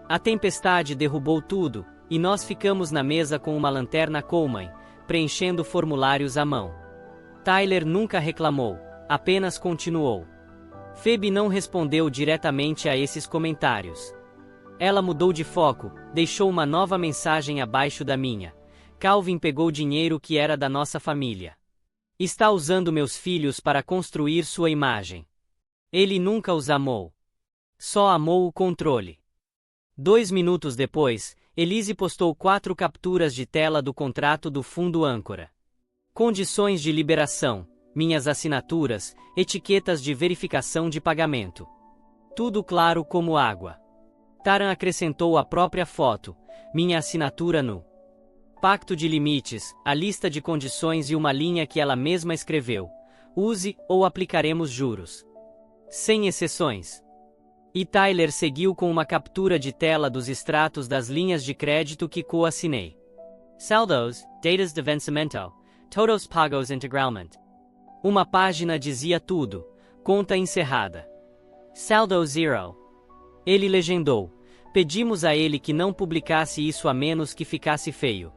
A tempestade derrubou tudo, e nós ficamos na mesa com uma lanterna Coleman, preenchendo formulários à mão. Tyler nunca reclamou, apenas continuou. Phoebe não respondeu diretamente a esses comentários. Ela mudou de foco, deixou uma nova mensagem abaixo da minha. Calvin pegou dinheiro que era da nossa família. Está usando meus filhos para construir sua imagem. Ele nunca os amou. Só amou o controle. 2 minutos depois, Elise postou 4 capturas de tela do contrato do fundo âncora. Condições de liberação, minhas assinaturas, etiquetas de verificação de pagamento. Tudo claro como água. Taran acrescentou a própria foto, minha assinatura no pacto de limites, a lista de condições e uma linha que ela mesma escreveu. Use ou aplicaremos juros. Sem exceções. E Tyler seguiu com uma captura de tela dos extratos das linhas de crédito que coassinei. Saldos, datas de vencimento, todos pagos integralmente. Uma página dizia tudo, conta encerrada. Saldo zero. Ele legendou. Pedimos a ele que não publicasse isso a menos que ficasse feio.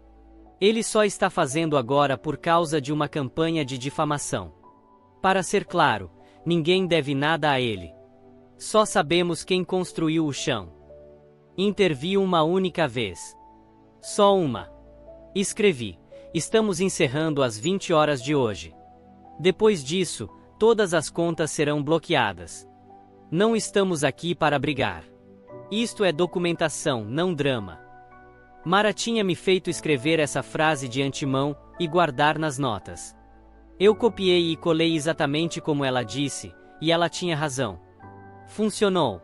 Ele só está fazendo agora por causa de uma campanha de difamação. Para ser claro, ninguém deve nada a ele. Só sabemos quem construiu o chão. Intervi uma única vez. Só uma. Escrevi. Estamos encerrando às 20 horas de hoje. Depois disso, todas as contas serão bloqueadas. Não estamos aqui para brigar. Isto é documentação, não drama. Mara tinha me feito escrever essa frase de antemão e guardar nas notas. Eu copiei e colei exatamente como ela disse, e ela tinha razão. Funcionou.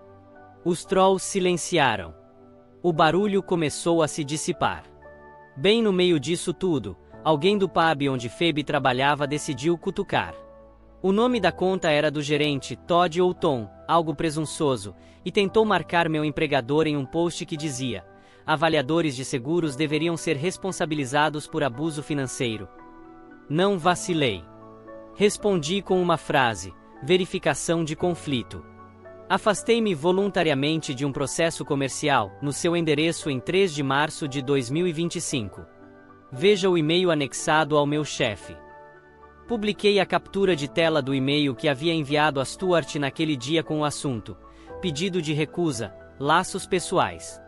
Os trolls silenciaram. O barulho começou a se dissipar. Bem no meio disso tudo, alguém do pub onde Phoebe trabalhava decidiu cutucar. O nome da conta era do gerente, Todd ou Tom, algo presunçoso, e tentou marcar meu empregador em um post que dizia: avaliadores de seguros deveriam ser responsabilizados por abuso financeiro. Não vacilei. Respondi com uma frase: verificação de conflito. Afastei-me voluntariamente de um processo comercial, no seu endereço em 3 de março de 2025. Veja o e-mail anexado ao meu chefe. Publiquei a captura de tela do e-mail que havia enviado a Stuart naquele dia com o assunto: pedido de recusa, laços pessoais.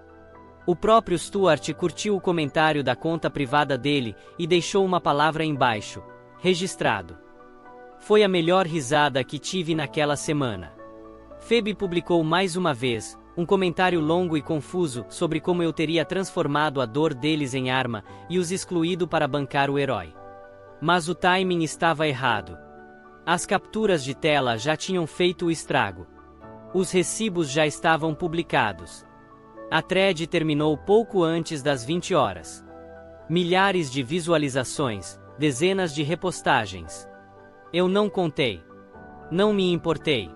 O próprio Stuart curtiu o comentário da conta privada dele e deixou uma palavra embaixo: registrado. Foi a melhor risada que tive naquela semana. Phoebe publicou mais uma vez, um comentário longo e confuso sobre como eu teria transformado a dor deles em arma e os excluído para bancar o herói. Mas o timing estava errado. As capturas de tela já tinham feito o estrago. Os recibos já estavam publicados. A thread terminou pouco antes das 20 horas. Milhares de visualizações, dezenas de repostagens. Eu não contei. Não me importei.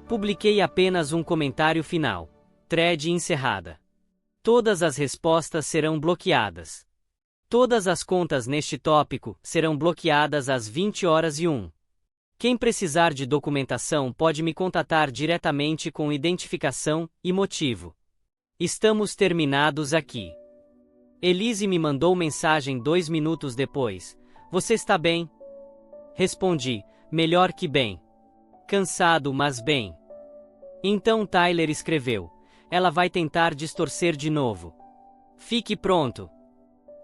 Publiquei apenas um comentário final. Thread encerrada. Todas as respostas serão bloqueadas. Todas as contas neste tópico serão bloqueadas às 20 horas e 1. Quem precisar de documentação pode me contatar diretamente com identificação e motivo. Estamos terminados aqui. Elise me mandou mensagem 2 minutos depois. Você está bem? Respondi, melhor que bem. Cansado, mas bem. Então Tyler escreveu: ela vai tentar distorcer de novo. Fique pronto.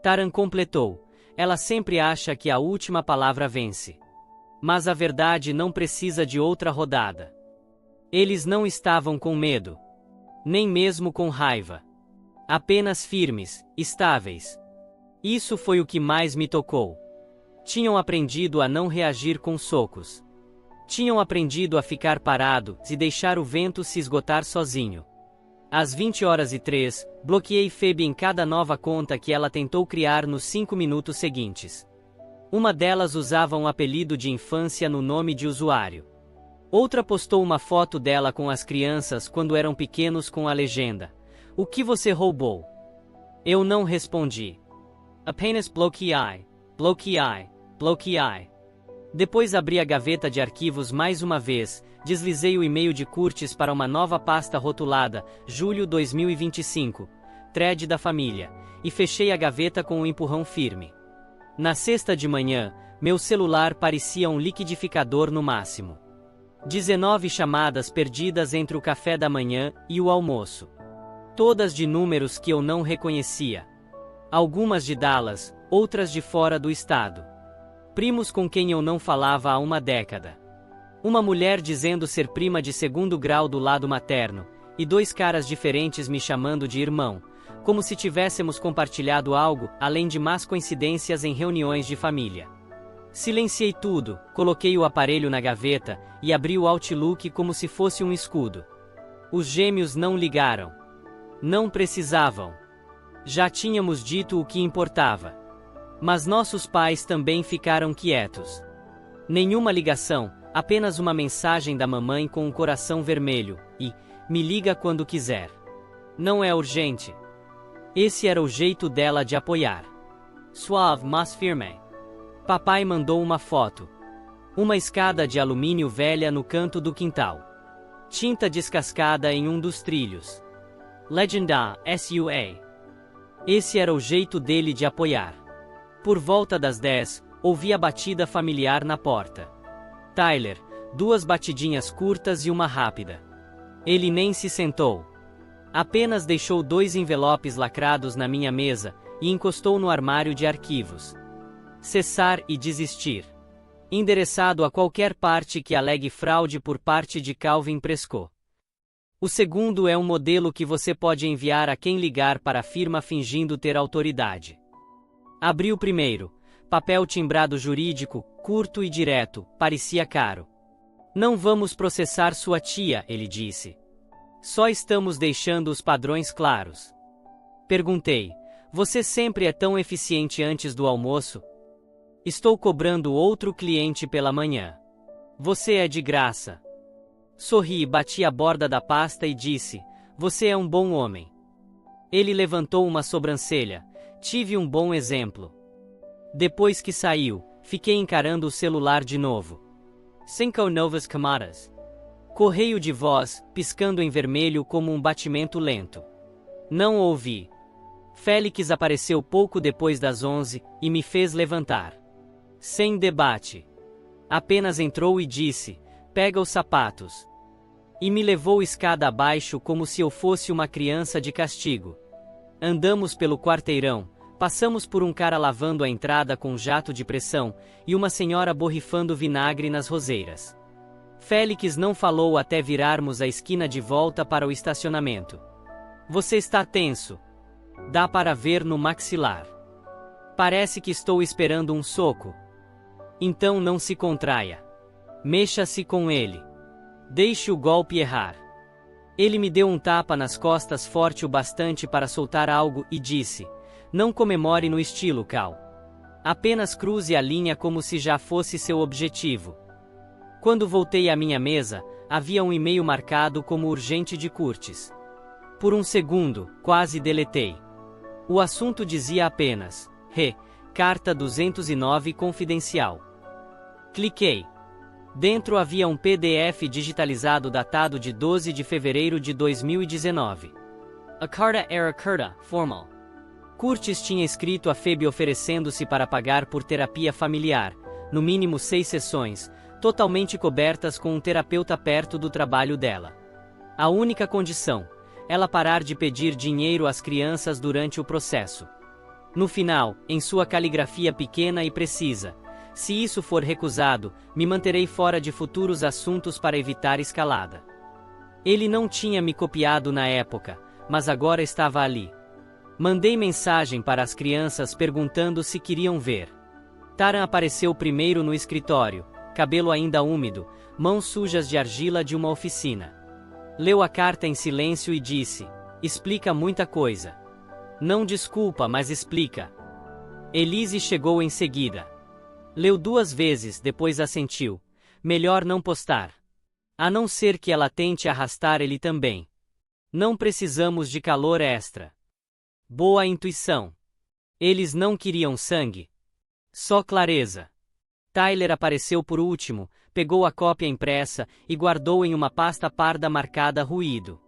Taran completou: ela sempre acha que a última palavra vence. Mas a verdade não precisa de outra rodada. Eles não estavam com medo. Nem mesmo com raiva. Apenas firmes, estáveis. Isso foi o que mais me tocou. Tinham aprendido a não reagir com socos. Tinham aprendido a ficar parados e deixar o vento se esgotar sozinho. Às 20h03, bloqueei Phoebe em cada nova conta que ela tentou criar nos 5 minutos seguintes. Uma delas usava um apelido de infância no nome de usuário. Outra postou uma foto dela com as crianças quando eram pequenos com a legenda: "O que você roubou?" Eu não respondi. Apenas bloqueei, bloqueei, bloqueei. Depois abri a gaveta de arquivos mais uma vez, deslizei o e-mail de Curtis para uma nova pasta rotulada, julho 2025, thread da família, e fechei a gaveta com um empurrão firme. Na sexta de manhã, meu celular parecia um liquidificador no máximo. 19 chamadas perdidas entre o café da manhã e o almoço. Todas de números que eu não reconhecia. Algumas de Dallas, outras de fora do estado. Primos com quem eu não falava há uma década. Uma mulher dizendo ser prima de segundo grau do lado materno, e 2 caras diferentes me chamando de irmão, como se tivéssemos compartilhado algo, além de más coincidências em reuniões de família. Silenciei tudo, coloquei o aparelho na gaveta e abri o Outlook como se fosse um escudo. Os gêmeos não ligaram. Não precisavam. Já tínhamos dito o que importava. Mas nossos pais também ficaram quietos. Nenhuma ligação, apenas uma mensagem da mamãe com um coração vermelho, e "me liga quando quiser. Não é urgente." Esse era o jeito dela de apoiar. Suave, mas firme. Papai mandou uma foto. Uma escada de alumínio velha no canto do quintal. Tinta descascada em um dos trilhos. Legenda, SUA. Esse era o jeito dele de apoiar. Por volta das 10, ouvi a batida familiar na porta. Tyler, 2 batidinhas curtas e uma rápida. Ele nem se sentou. Apenas deixou 2 envelopes lacrados na minha mesa e encostou no armário de arquivos. Cessar e desistir. Endereçado a qualquer parte que alegue fraude por parte de Calvin Prescott. O segundo é um modelo que você pode enviar a quem ligar para a firma fingindo ter autoridade. Abri o primeiro. Papel timbrado jurídico, curto e direto, parecia caro. "Não vamos processar sua tia", ele disse. "Só estamos deixando os padrões claros." Perguntei: "Você sempre é tão eficiente antes do almoço?" "Estou cobrando outro cliente pela manhã." "Você é de graça." Sorri, bati a borda da pasta e disse: "Você é um bom homem." Ele levantou uma sobrancelha. "Tive um bom exemplo." Depois que saiu, fiquei encarando o celular de novo. 5 novas camadas. Correio de voz, piscando em vermelho como um batimento lento. Não ouvi. Félix apareceu pouco depois das 11 e me fez levantar. Sem debate. Apenas entrou e disse: "Pega os sapatos." E me levou escada abaixo como se eu fosse uma criança de castigo. Andamos pelo quarteirão, passamos por um cara lavando a entrada com jato de pressão, e uma senhora borrifando vinagre nas roseiras. Félix não falou até virarmos a esquina de volta para o estacionamento. "Você está tenso. Dá para ver no maxilar. Parece que estou esperando um soco." "Então não se contraia. Mexa-se com ele. Deixe o golpe errar." Ele me deu um tapa nas costas forte o bastante para soltar algo e disse: "Não comemore no estilo Cal. Apenas cruze a linha como se já fosse seu objetivo." Quando voltei à minha mesa, havia um e-mail marcado como urgente de Curtis. Por um segundo, quase deletei. O assunto dizia apenas: Carta 209 confidencial. Cliquei. Dentro havia um PDF digitalizado datado de 12 de fevereiro de 2019. A carta era curta, formal. Curtis tinha escrito a Phoebe oferecendo-se para pagar por terapia familiar, no mínimo 6 sessões, totalmente cobertas com um terapeuta perto do trabalho dela. A única condição: ela parar de pedir dinheiro às crianças durante o processo. No final, em sua caligrafia pequena e precisa: "Se isso for recusado, me manterei fora de futuros assuntos para evitar escalada." Ele não tinha me copiado na época, mas agora estava ali. Mandei mensagem para as crianças perguntando se queriam ver. Taran apareceu primeiro no escritório, cabelo ainda úmido, mãos sujas de argila de uma oficina. Leu a carta em silêncio e disse: explica muita coisa. Não desculpa, mas explica. Elise chegou em seguida. Leu 2 vezes, depois assentiu. Melhor não postar. A não ser que ela tente arrastar ele também. Não precisamos de calor extra. Boa intuição. Eles não queriam sangue. Só clareza. Tyler apareceu por último, pegou a cópia impressa e guardou em uma pasta parda marcada ruído.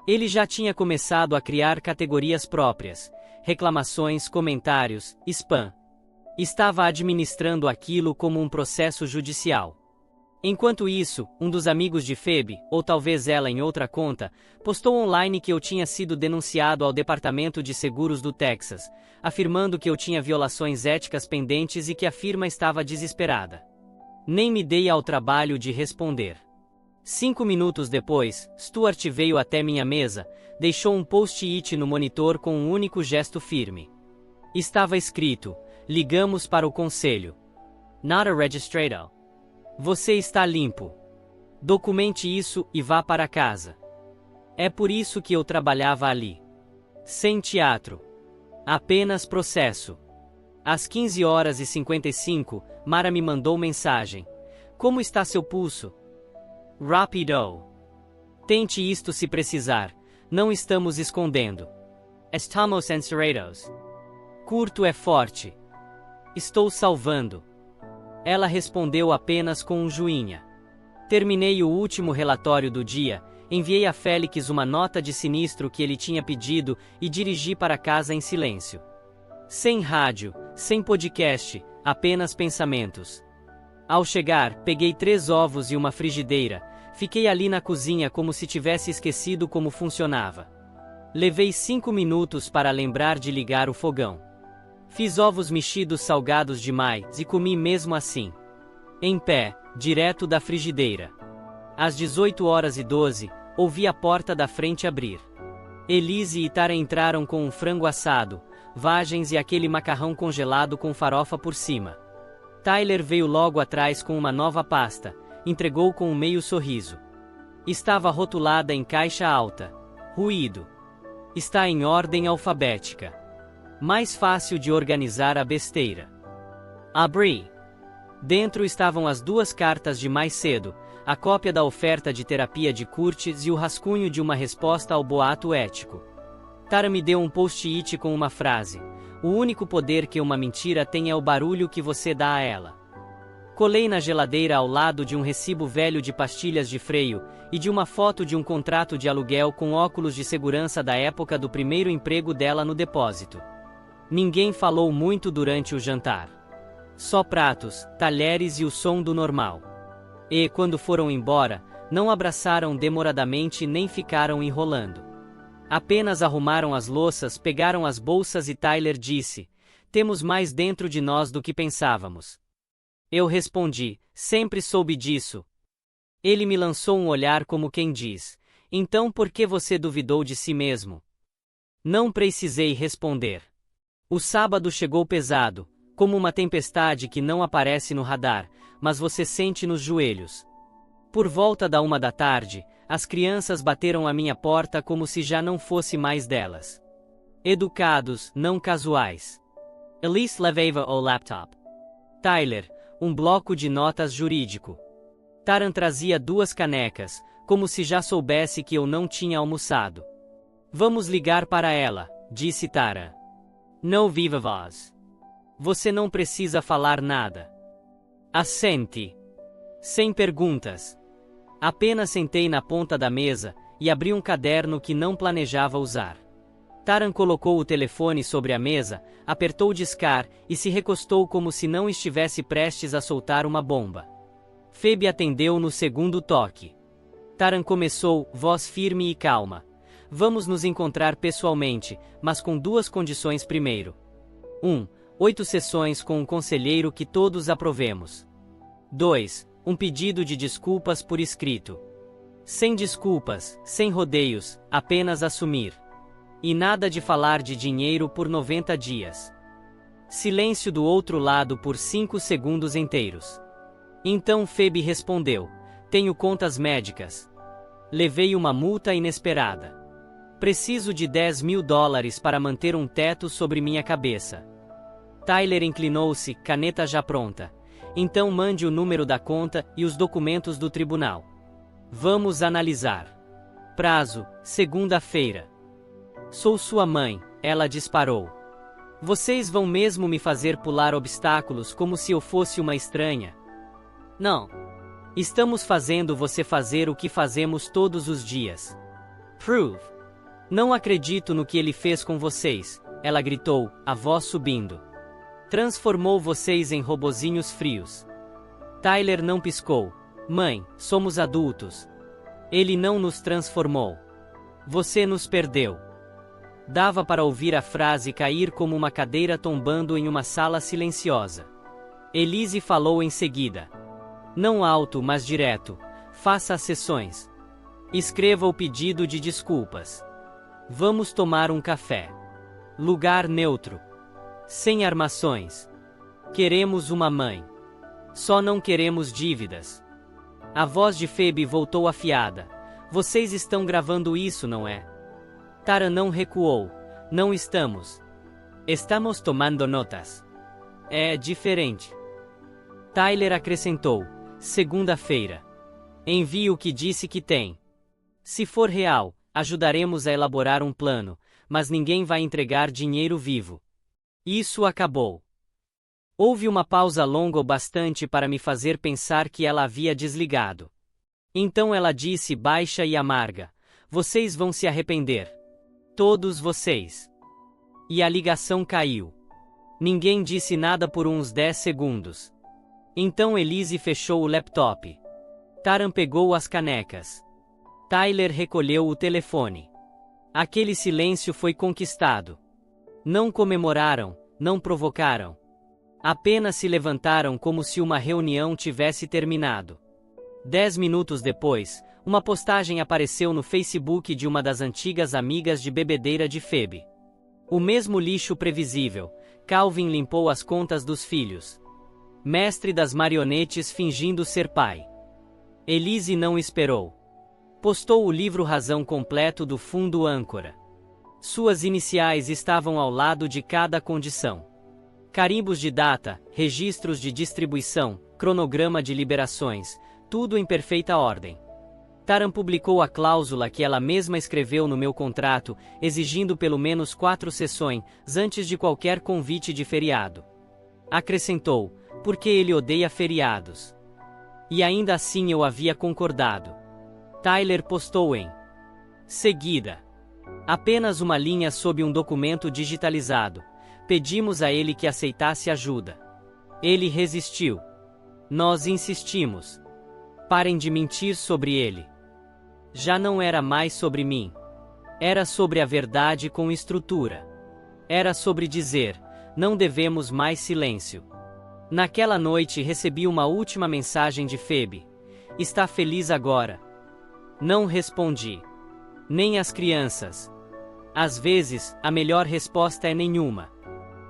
Ele já tinha começado a criar categorias próprias: reclamações, comentários, spam. Estava administrando aquilo como um processo judicial. Enquanto isso, um dos amigos de Phoebe, ou talvez ela em outra conta, postou online que eu tinha sido denunciado ao Departamento de Seguros do Texas, afirmando que eu tinha violações éticas pendentes e que a firma estava desesperada. Nem me dei ao trabalho de responder. 5 minutos depois, Stuart veio até minha mesa, deixou um post-it no monitor com um único gesto firme. Estava escrito: ligamos para o conselho. Not a registration. Você está limpo. Documente isso e vá para casa. É por isso que eu trabalhava ali. Sem teatro. Apenas processo. Às 15h55, Mara me mandou mensagem. Como está seu pulso? Rápido. Tente isto se precisar. Não estamos escondendo. Estamos encerrados. Curto é forte. Estou salvando. Ela respondeu apenas com um joinha. Terminei o último relatório do dia, enviei a Félix uma nota de sinistro que ele tinha pedido e dirigi para casa em silêncio. Sem rádio, sem podcast, apenas pensamentos. Ao chegar, peguei 3 ovos e uma frigideira, fiquei ali na cozinha como se tivesse esquecido como funcionava. Levei 5 minutos para lembrar de ligar o fogão. Fiz ovos mexidos salgados demais e comi mesmo assim. Em pé, direto da frigideira. Às 18h12, ouvi a porta da frente abrir. Elise e Tara entraram com um frango assado, vagens e aquele macarrão congelado com farofa por cima. Tyler veio logo atrás com uma nova pasta, entregou com um meio sorriso. Estava rotulada em caixa alta. Ruído. Está em ordem alfabética. Mais fácil de organizar a besteira. Abri. Dentro estavam as 2 cartas de mais cedo, a cópia da oferta de terapia de Curtis e o rascunho de uma resposta ao boato ético. Tara me deu um post-it com uma frase: o único poder que uma mentira tem é o barulho que você dá a ela. Colei na geladeira ao lado de um recibo velho de pastilhas de freio e de uma foto de um contrato de aluguel com óculos de segurança da época do primeiro emprego dela no depósito. Ninguém falou muito durante o jantar. Só pratos, talheres e o som do normal. E, quando foram embora, não abraçaram demoradamente nem ficaram enrolando. Apenas arrumaram as louças, pegaram as bolsas e Tyler disse: temos mais dentro de nós do que pensávamos. Eu respondi: sempre soube disso. Ele me lançou um olhar como quem diz: então por que você duvidou de si mesmo? Não precisei responder. O sábado chegou pesado, como uma tempestade que não aparece no radar, mas você sente nos joelhos. Por volta da 1h, as crianças bateram à minha porta como se já não fosse mais delas. Educados, não casuais. Elise levava o laptop. Tyler, um bloco de notas jurídico. Taran trazia 2 canecas, como se já soubesse que eu não tinha almoçado. Vamos ligar para ela, disse Tara. Não viva voz. Você não precisa falar nada. Assente. Sem perguntas. Apenas sentei na ponta da mesa e abri um caderno que não planejava usar. Taran colocou o telefone sobre a mesa, apertou o discar e se recostou como se não estivesse prestes a soltar uma bomba. Phoebe atendeu no segundo toque. Taran começou, voz firme e calma. Vamos nos encontrar pessoalmente, mas com 2 condições primeiro. 1. 8 sessões com um conselheiro que todos aprovemos. 2. Um pedido de desculpas por escrito. Sem desculpas, sem rodeios, apenas assumir. E nada de falar de dinheiro por 90 dias. Silêncio do outro lado por 5 segundos inteiros. Então Phoebe respondeu: tenho contas médicas. Levei uma multa inesperada. Preciso de $10.000 para manter um teto sobre minha cabeça. Tyler inclinou-se, caneta já pronta. Então mande o número da conta e os documentos do tribunal. Vamos analisar. Prazo: segunda-feira. Sou sua mãe, ela disparou. Vocês vão mesmo me fazer pular obstáculos como se eu fosse uma estranha? Não. Estamos fazendo você fazer o que fazemos todos os dias. Prove. Não acredito no que ele fez com vocês, ela gritou, a voz subindo. Transformou vocês em robozinhos frios. Tyler não piscou. Mãe, somos adultos. Ele não nos transformou. Você nos perdeu. Dava para ouvir a frase cair como uma cadeira tombando em uma sala silenciosa. Elise falou em seguida. Não alto, mas direto. Faça as sessões. Escreva o pedido de desculpas. Vamos tomar um café. Lugar neutro. Sem armações. Queremos uma mãe. Só não queremos dívidas. A voz de Phoebe voltou afiada. Vocês estão gravando isso, não é? Tara não recuou. Não estamos. Estamos tomando notas. É diferente. Tyler acrescentou. Segunda-feira. Envie o que disse que tem. Se for real, ajudaremos a elaborar um plano, mas ninguém vai entregar dinheiro vivo. Isso acabou. Houve uma pausa longa o bastante para me fazer pensar que ela havia desligado. Então ela disse baixa e amarga: vocês vão se arrepender. Todos vocês. E a ligação caiu. Ninguém disse nada por uns 10 segundos. Então Elise fechou o laptop. Taran pegou as canecas. Tyler recolheu o telefone. Aquele silêncio foi conquistado. Não comemoraram, não provocaram. Apenas se levantaram como se uma reunião tivesse terminado. 10 minutos depois, uma postagem apareceu no Facebook de uma das antigas amigas de bebedeira de Phoebe. O mesmo lixo previsível. Calvin limpou as contas dos filhos. Mestre das marionetes fingindo ser pai. Elise não esperou. Postou o livro Razão completo do fundo âncora. Suas iniciais estavam ao lado de cada condição. Carimbos de data, registros de distribuição, cronograma de liberações, tudo em perfeita ordem. Taran publicou a cláusula que ela mesma escreveu no meu contrato, exigindo pelo menos 4 sessões antes de qualquer convite de feriado. Acrescentou, porque ele odeia feriados. E ainda assim eu havia concordado. Tyler postou em seguida. Apenas uma linha sob um documento digitalizado. Pedimos a ele que aceitasse ajuda. Ele resistiu. Nós insistimos. Parem de mentir sobre ele. Já não era mais sobre mim. Era sobre a verdade com estrutura. Era sobre dizer, não devemos mais silêncio. Naquela noite recebi uma última mensagem de Phoebe. Está feliz agora? Não respondi. Nem as crianças. Às vezes, a melhor resposta é nenhuma.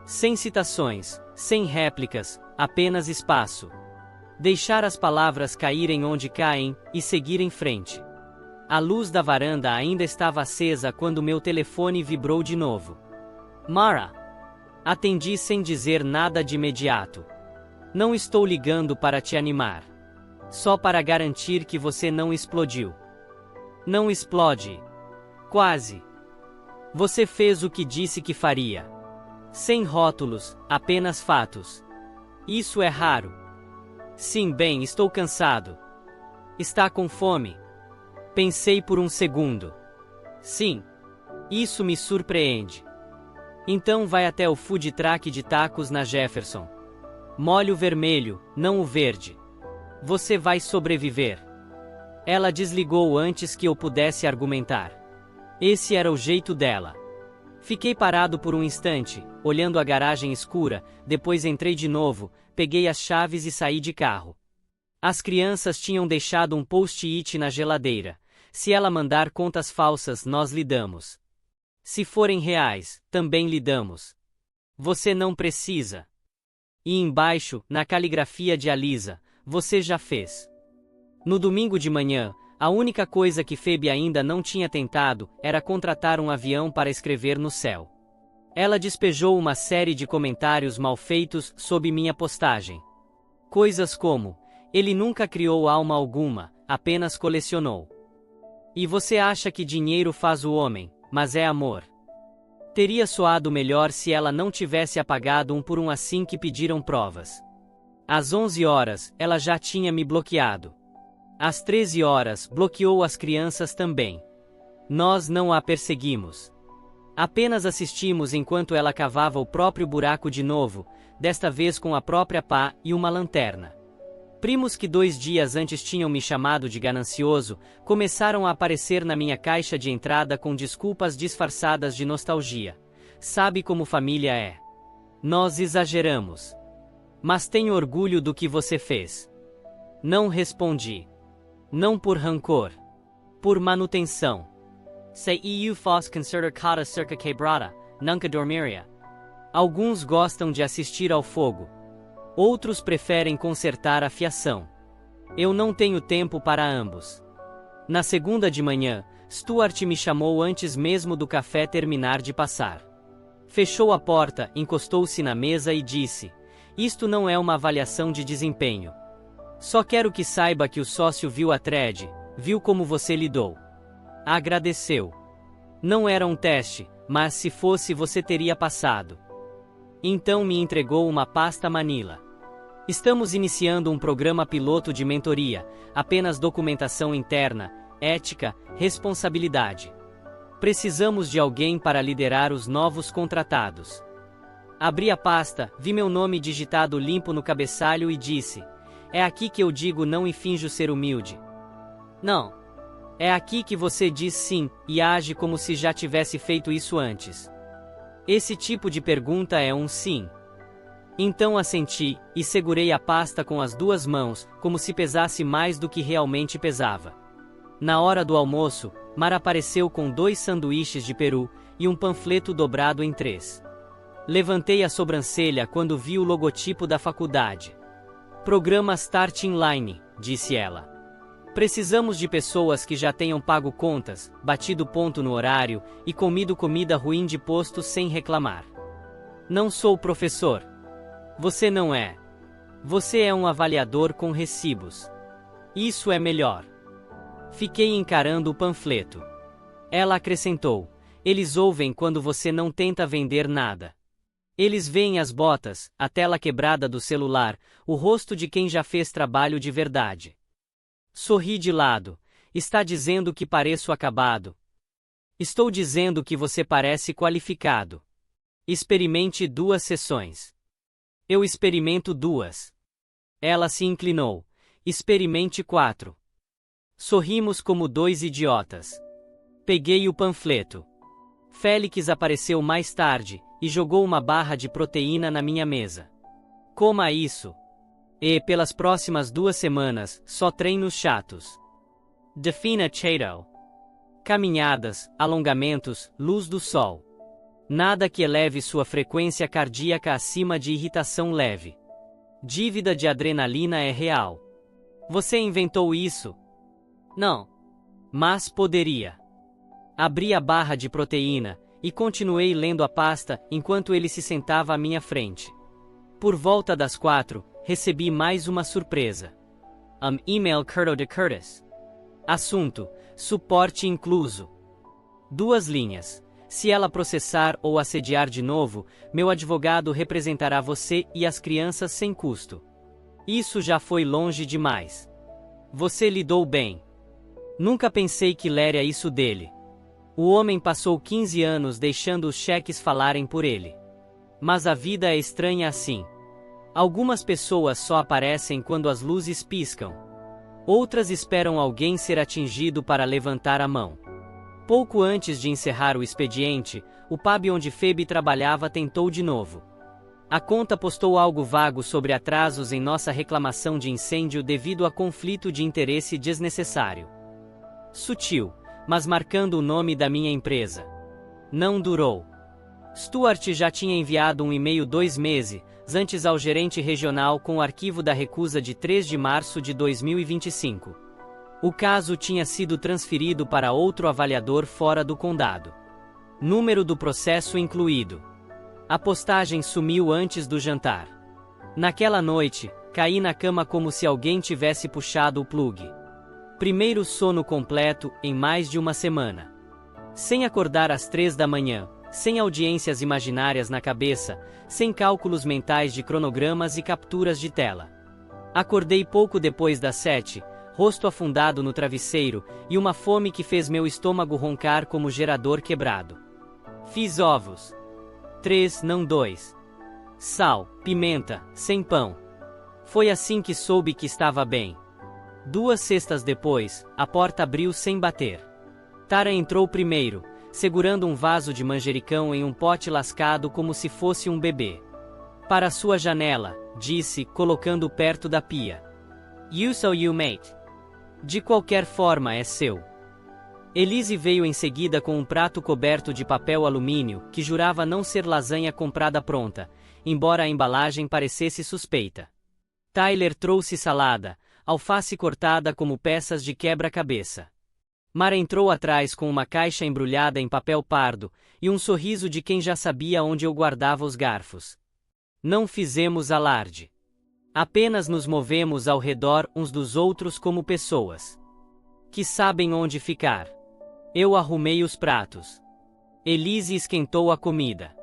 Sem citações, sem réplicas, apenas espaço. Deixar as palavras caírem onde caem, e seguir em frente. A luz da varanda ainda estava acesa quando meu telefone vibrou de novo. Mara! Atendi sem dizer nada de imediato. Não estou ligando para te animar. Só para garantir que você não explodiu. Não explode. Quase. Você fez o que disse que faria. Sem rótulos, apenas fatos. Isso é raro. Sim, bem, estou cansado. Está com fome? Pensei por um segundo. Sim. Isso me surpreende. Então vai até o food truck de tacos na Jefferson. Molhe o vermelho, não o verde. Você vai sobreviver. Ela desligou antes que eu pudesse argumentar. Esse era o jeito dela. Fiquei parado por um instante, olhando a garagem escura, depois entrei de novo, peguei as chaves e saí de carro. As crianças tinham deixado um post-it na geladeira. Se ela mandar contas falsas, nós lidamos. Se forem reais, também lidamos. Você não precisa. E embaixo, na caligrafia de Alisa, você já fez. No domingo de manhã, a única coisa que Phoebe ainda não tinha tentado era contratar um avião para escrever no céu. Ela despejou uma série de comentários mal feitos sob minha postagem. Coisas como: ele nunca criou alma alguma, apenas colecionou. E você acha que dinheiro faz o homem, mas é amor. Teria soado melhor se ela não tivesse apagado um por um assim que pediram provas. Às 11 horas, ela já tinha me bloqueado. Às 13 horas, bloqueou as crianças também. Nós não a perseguimos. Apenas assistimos enquanto ela cavava o próprio buraco de novo, desta vez com a própria pá e uma lanterna. Primos que 2 dias antes tinham me chamado de ganancioso, começaram a aparecer na minha caixa de entrada com desculpas disfarçadas de nostalgia. Sabe como família é. Nós exageramos. Mas tenho orgulho do que você fez. Não respondi. Não por rancor. Por manutenção. Se eu fosse consertar cada cerca quebrada, nunca dormiria. Alguns gostam de assistir ao fogo. Outros preferem consertar a fiação. Eu não tenho tempo para ambos. Na segunda de manhã, Stuart me chamou antes mesmo do café terminar de passar. Fechou a porta, encostou-se na mesa e disse: isto não é uma avaliação de desempenho. Só quero que saiba que o sócio viu a thread, viu como você lidou. Agradeceu. Não era um teste, mas se fosse você teria passado. Então me entregou uma pasta Manila. Estamos iniciando um programa piloto de mentoria, apenas documentação interna, ética, responsabilidade. Precisamos de alguém para liderar os novos contratados. Abri a pasta, vi meu nome digitado limpo no cabeçalho e disse: é aqui que eu digo não e finjo ser humilde. Não. É aqui que você diz sim, e age como se já tivesse feito isso antes. Esse tipo de pergunta é um sim. Então assenti, e segurei a pasta com as 2 mãos, como se pesasse mais do que realmente pesava. Na hora do almoço, Mar apareceu com 2 sanduíches de peru, e um panfleto dobrado em 3. Levantei a sobrancelha quando vi o logotipo da faculdade. Programa Starting Line, disse ela. Precisamos de pessoas que já tenham pago contas, batido ponto no horário e comido comida ruim de posto sem reclamar. Não sou professor. Você não é. Você é um avaliador com recibos. Isso é melhor. Fiquei encarando o panfleto. Ela acrescentou: eles ouvem quando você não tenta vender nada. Eles veem as botas, a tela quebrada do celular, o rosto de quem já fez trabalho de verdade. Sorri de lado. Está dizendo que pareço acabado. Estou dizendo que você parece qualificado. Experimente 2 sessões. Eu experimento 2. Ela se inclinou. Experimente 4. Sorrimos como 2 idiotas. Peguei o panfleto. Félix apareceu mais tarde e jogou uma barra de proteína na minha mesa. Coma isso. E, pelas próximas 2 semanas, só treinos chatos. Defina Chato. Caminhadas, alongamentos, luz do sol. Nada que eleve sua frequência cardíaca acima de irritação leve. Dívida de adrenalina é real. Você inventou isso? Não. Mas poderia. Abri a barra de proteína e continuei lendo a pasta enquanto ele se sentava à minha frente. Por volta das 4, recebi mais uma surpresa. E-mail Curto de Curtis. Assunto: suporte incluso. 2 linhas. Se ela processar ou assediar de novo, meu advogado representará você e as crianças sem custo. Isso já foi longe demais. Você lidou bem. Nunca pensei que leria isso dele. O homem passou 15 anos deixando os cheques falarem por ele. Mas a vida é estranha assim. Algumas pessoas só aparecem quando as luzes piscam. Outras esperam alguém ser atingido para levantar a mão. Pouco antes de encerrar o expediente, o pub onde Phoebe trabalhava tentou de novo. A conta postou algo vago sobre atrasos em nossa reclamação de incêndio devido a conflito de interesse desnecessário. Sutil, mas marcando o nome da minha empresa. Não durou. Stuart já tinha enviado um e-mail 2 meses antes ao gerente regional com o arquivo da recusa de 3 de março de 2025. O caso tinha sido transferido para outro avaliador fora do condado. Número do processo incluído. A postagem sumiu antes do jantar. Naquela noite, caí na cama como se alguém tivesse puxado o plugue. Primeiro sono completo em mais de uma semana. Sem acordar às 3 da manhã, sem audiências imaginárias na cabeça, sem cálculos mentais de cronogramas e capturas de tela. Acordei pouco depois das 7, rosto afundado no travesseiro, e uma fome que fez meu estômago roncar como gerador quebrado. Fiz ovos. 3, não 2. Sal, pimenta, sem pão. Foi assim que soube que estava bem. 2 cestas depois, a porta abriu sem bater. Tara entrou primeiro, segurando um vaso de manjericão em um pote lascado como se fosse um bebê. Para sua janela, disse, colocando perto da pia. You so you mate. De qualquer forma é seu. Elise veio em seguida com um prato coberto de papel alumínio, que jurava não ser lasanha comprada pronta, embora a embalagem parecesse suspeita. Tyler trouxe salada, alface cortada como peças de quebra-cabeça. Mara entrou atrás com uma caixa embrulhada em papel pardo, e um sorriso de quem já sabia onde eu guardava os garfos. Não fizemos alarde. Apenas nos movemos ao redor uns dos outros como pessoas que sabem onde ficar. Eu arrumei os pratos. Elise esquentou a comida.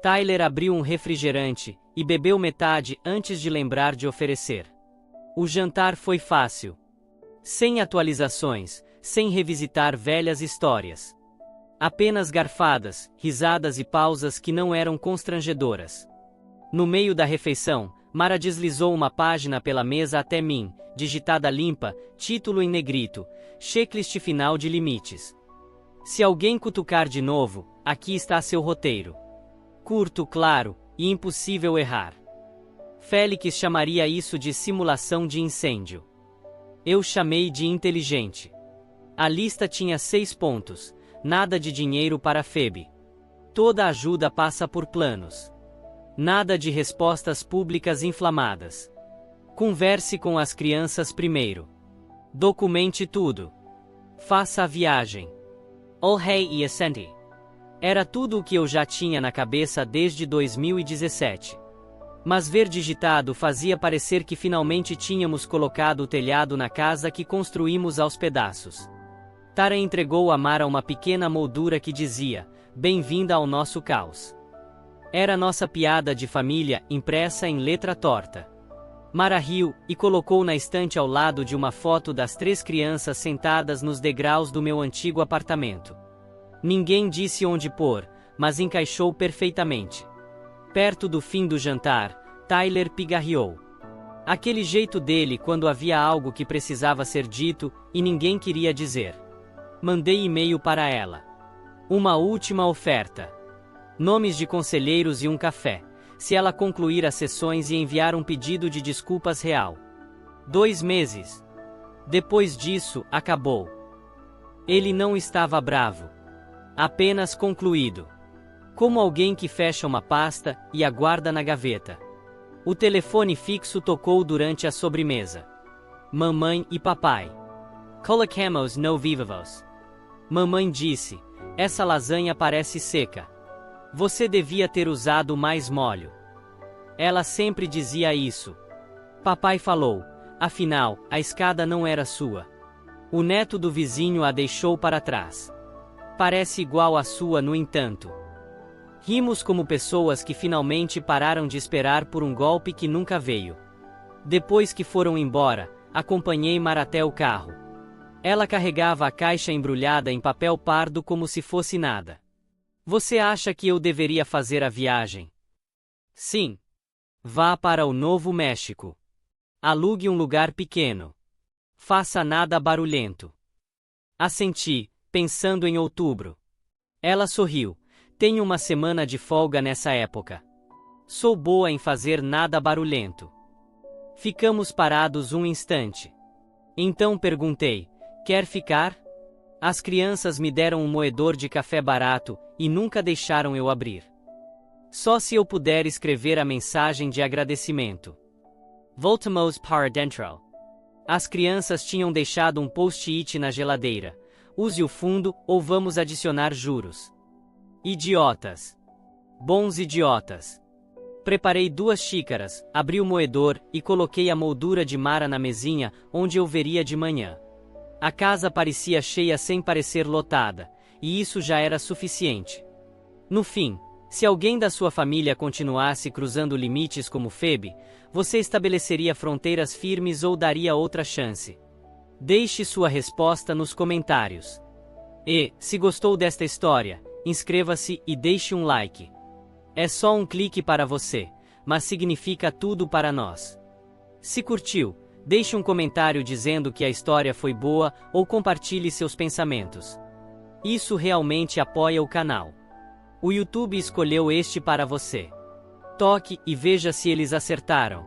Tyler abriu um refrigerante e bebeu metade antes de lembrar de oferecer. O jantar foi fácil. Sem atualizações, sem revisitar velhas histórias. Apenas garfadas, risadas e pausas que não eram constrangedoras. No meio da refeição, Mara deslizou uma página pela mesa até mim, digitada limpa, título em negrito, checklist final de limites. Se alguém cutucar de novo, aqui está seu roteiro. Curto, claro, e impossível errar. Félix chamaria isso de simulação de incêndio. Eu chamei de inteligente. A lista tinha 6 pontos, nada de dinheiro para Phoebe. Toda ajuda passa por planos. Nada de respostas públicas inflamadas. Converse com as crianças primeiro. Documente tudo. Faça a viagem. Oh hey e assente. Era tudo o que eu já tinha na cabeça desde 2017. Mas ver digitado fazia parecer que finalmente tínhamos colocado o telhado na casa que construímos aos pedaços. Tara entregou a Mara uma pequena moldura que dizia, bem-vinda ao nosso caos. Era nossa piada de família impressa em letra torta. Mara riu e colocou na estante ao lado de uma foto das 3 crianças sentadas nos degraus do meu antigo apartamento. Ninguém disse onde pôr, mas encaixou perfeitamente. Perto do fim do jantar, Tyler pigarreou. Aquele jeito dele quando havia algo que precisava ser dito e ninguém queria dizer. Mandei e-mail para ela. Uma última oferta. Nomes de conselheiros e um café, se ela concluir as sessões e enviar um pedido de desculpas real. 2 meses. Depois disso, acabou. Ele não estava bravo. Apenas concluído. Como alguém que fecha uma pasta e a guarda na gaveta. O telefone fixo tocou durante a sobremesa. Mamãe e papai. Colocamos no vivos. Mamãe disse, essa lasanha parece seca. Você devia ter usado mais molho. Ela sempre dizia isso. Papai falou, afinal, a escada não era sua. O neto do vizinho a deixou para trás. Parece igual à sua, no entanto. Rimos como pessoas que finalmente pararam de esperar por um golpe que nunca veio. Depois que foram embora, acompanhei Mara até o carro. Ela carregava a caixa embrulhada em papel pardo como se fosse nada. Você acha que eu deveria fazer a viagem? Sim. Vá para o Novo México. Alugue um lugar pequeno. Faça nada barulhento. Assenti, pensando em outubro. Ela sorriu. Tenho uma semana de folga nessa época. Sou boa em fazer nada barulhento. Ficamos parados um instante. Então perguntei, quer ficar? As crianças me deram um moedor de café barato e nunca deixaram eu abrir. Só se eu puder escrever a mensagem de agradecimento. Voltamos para dentro. As crianças tinham deixado um post-it na geladeira. Use o fundo ou vamos adicionar juros. Idiotas. Bons idiotas. Preparei 2 xícaras, abri o moedor e coloquei a moldura de Mara na mesinha, onde eu veria de manhã. A casa parecia cheia sem parecer lotada, e isso já era suficiente. No fim, se alguém da sua família continuasse cruzando limites como Phoebe, você estabeleceria fronteiras firmes ou daria outra chance? Deixe sua resposta nos comentários. E, se gostou desta história, inscreva-se e deixe um like. É só um clique para você, mas significa tudo para nós. Se curtiu, deixe um comentário dizendo que a história foi boa ou compartilhe seus pensamentos. Isso realmente apoia o canal. O YouTube escolheu este para você. Toque e veja se eles acertaram.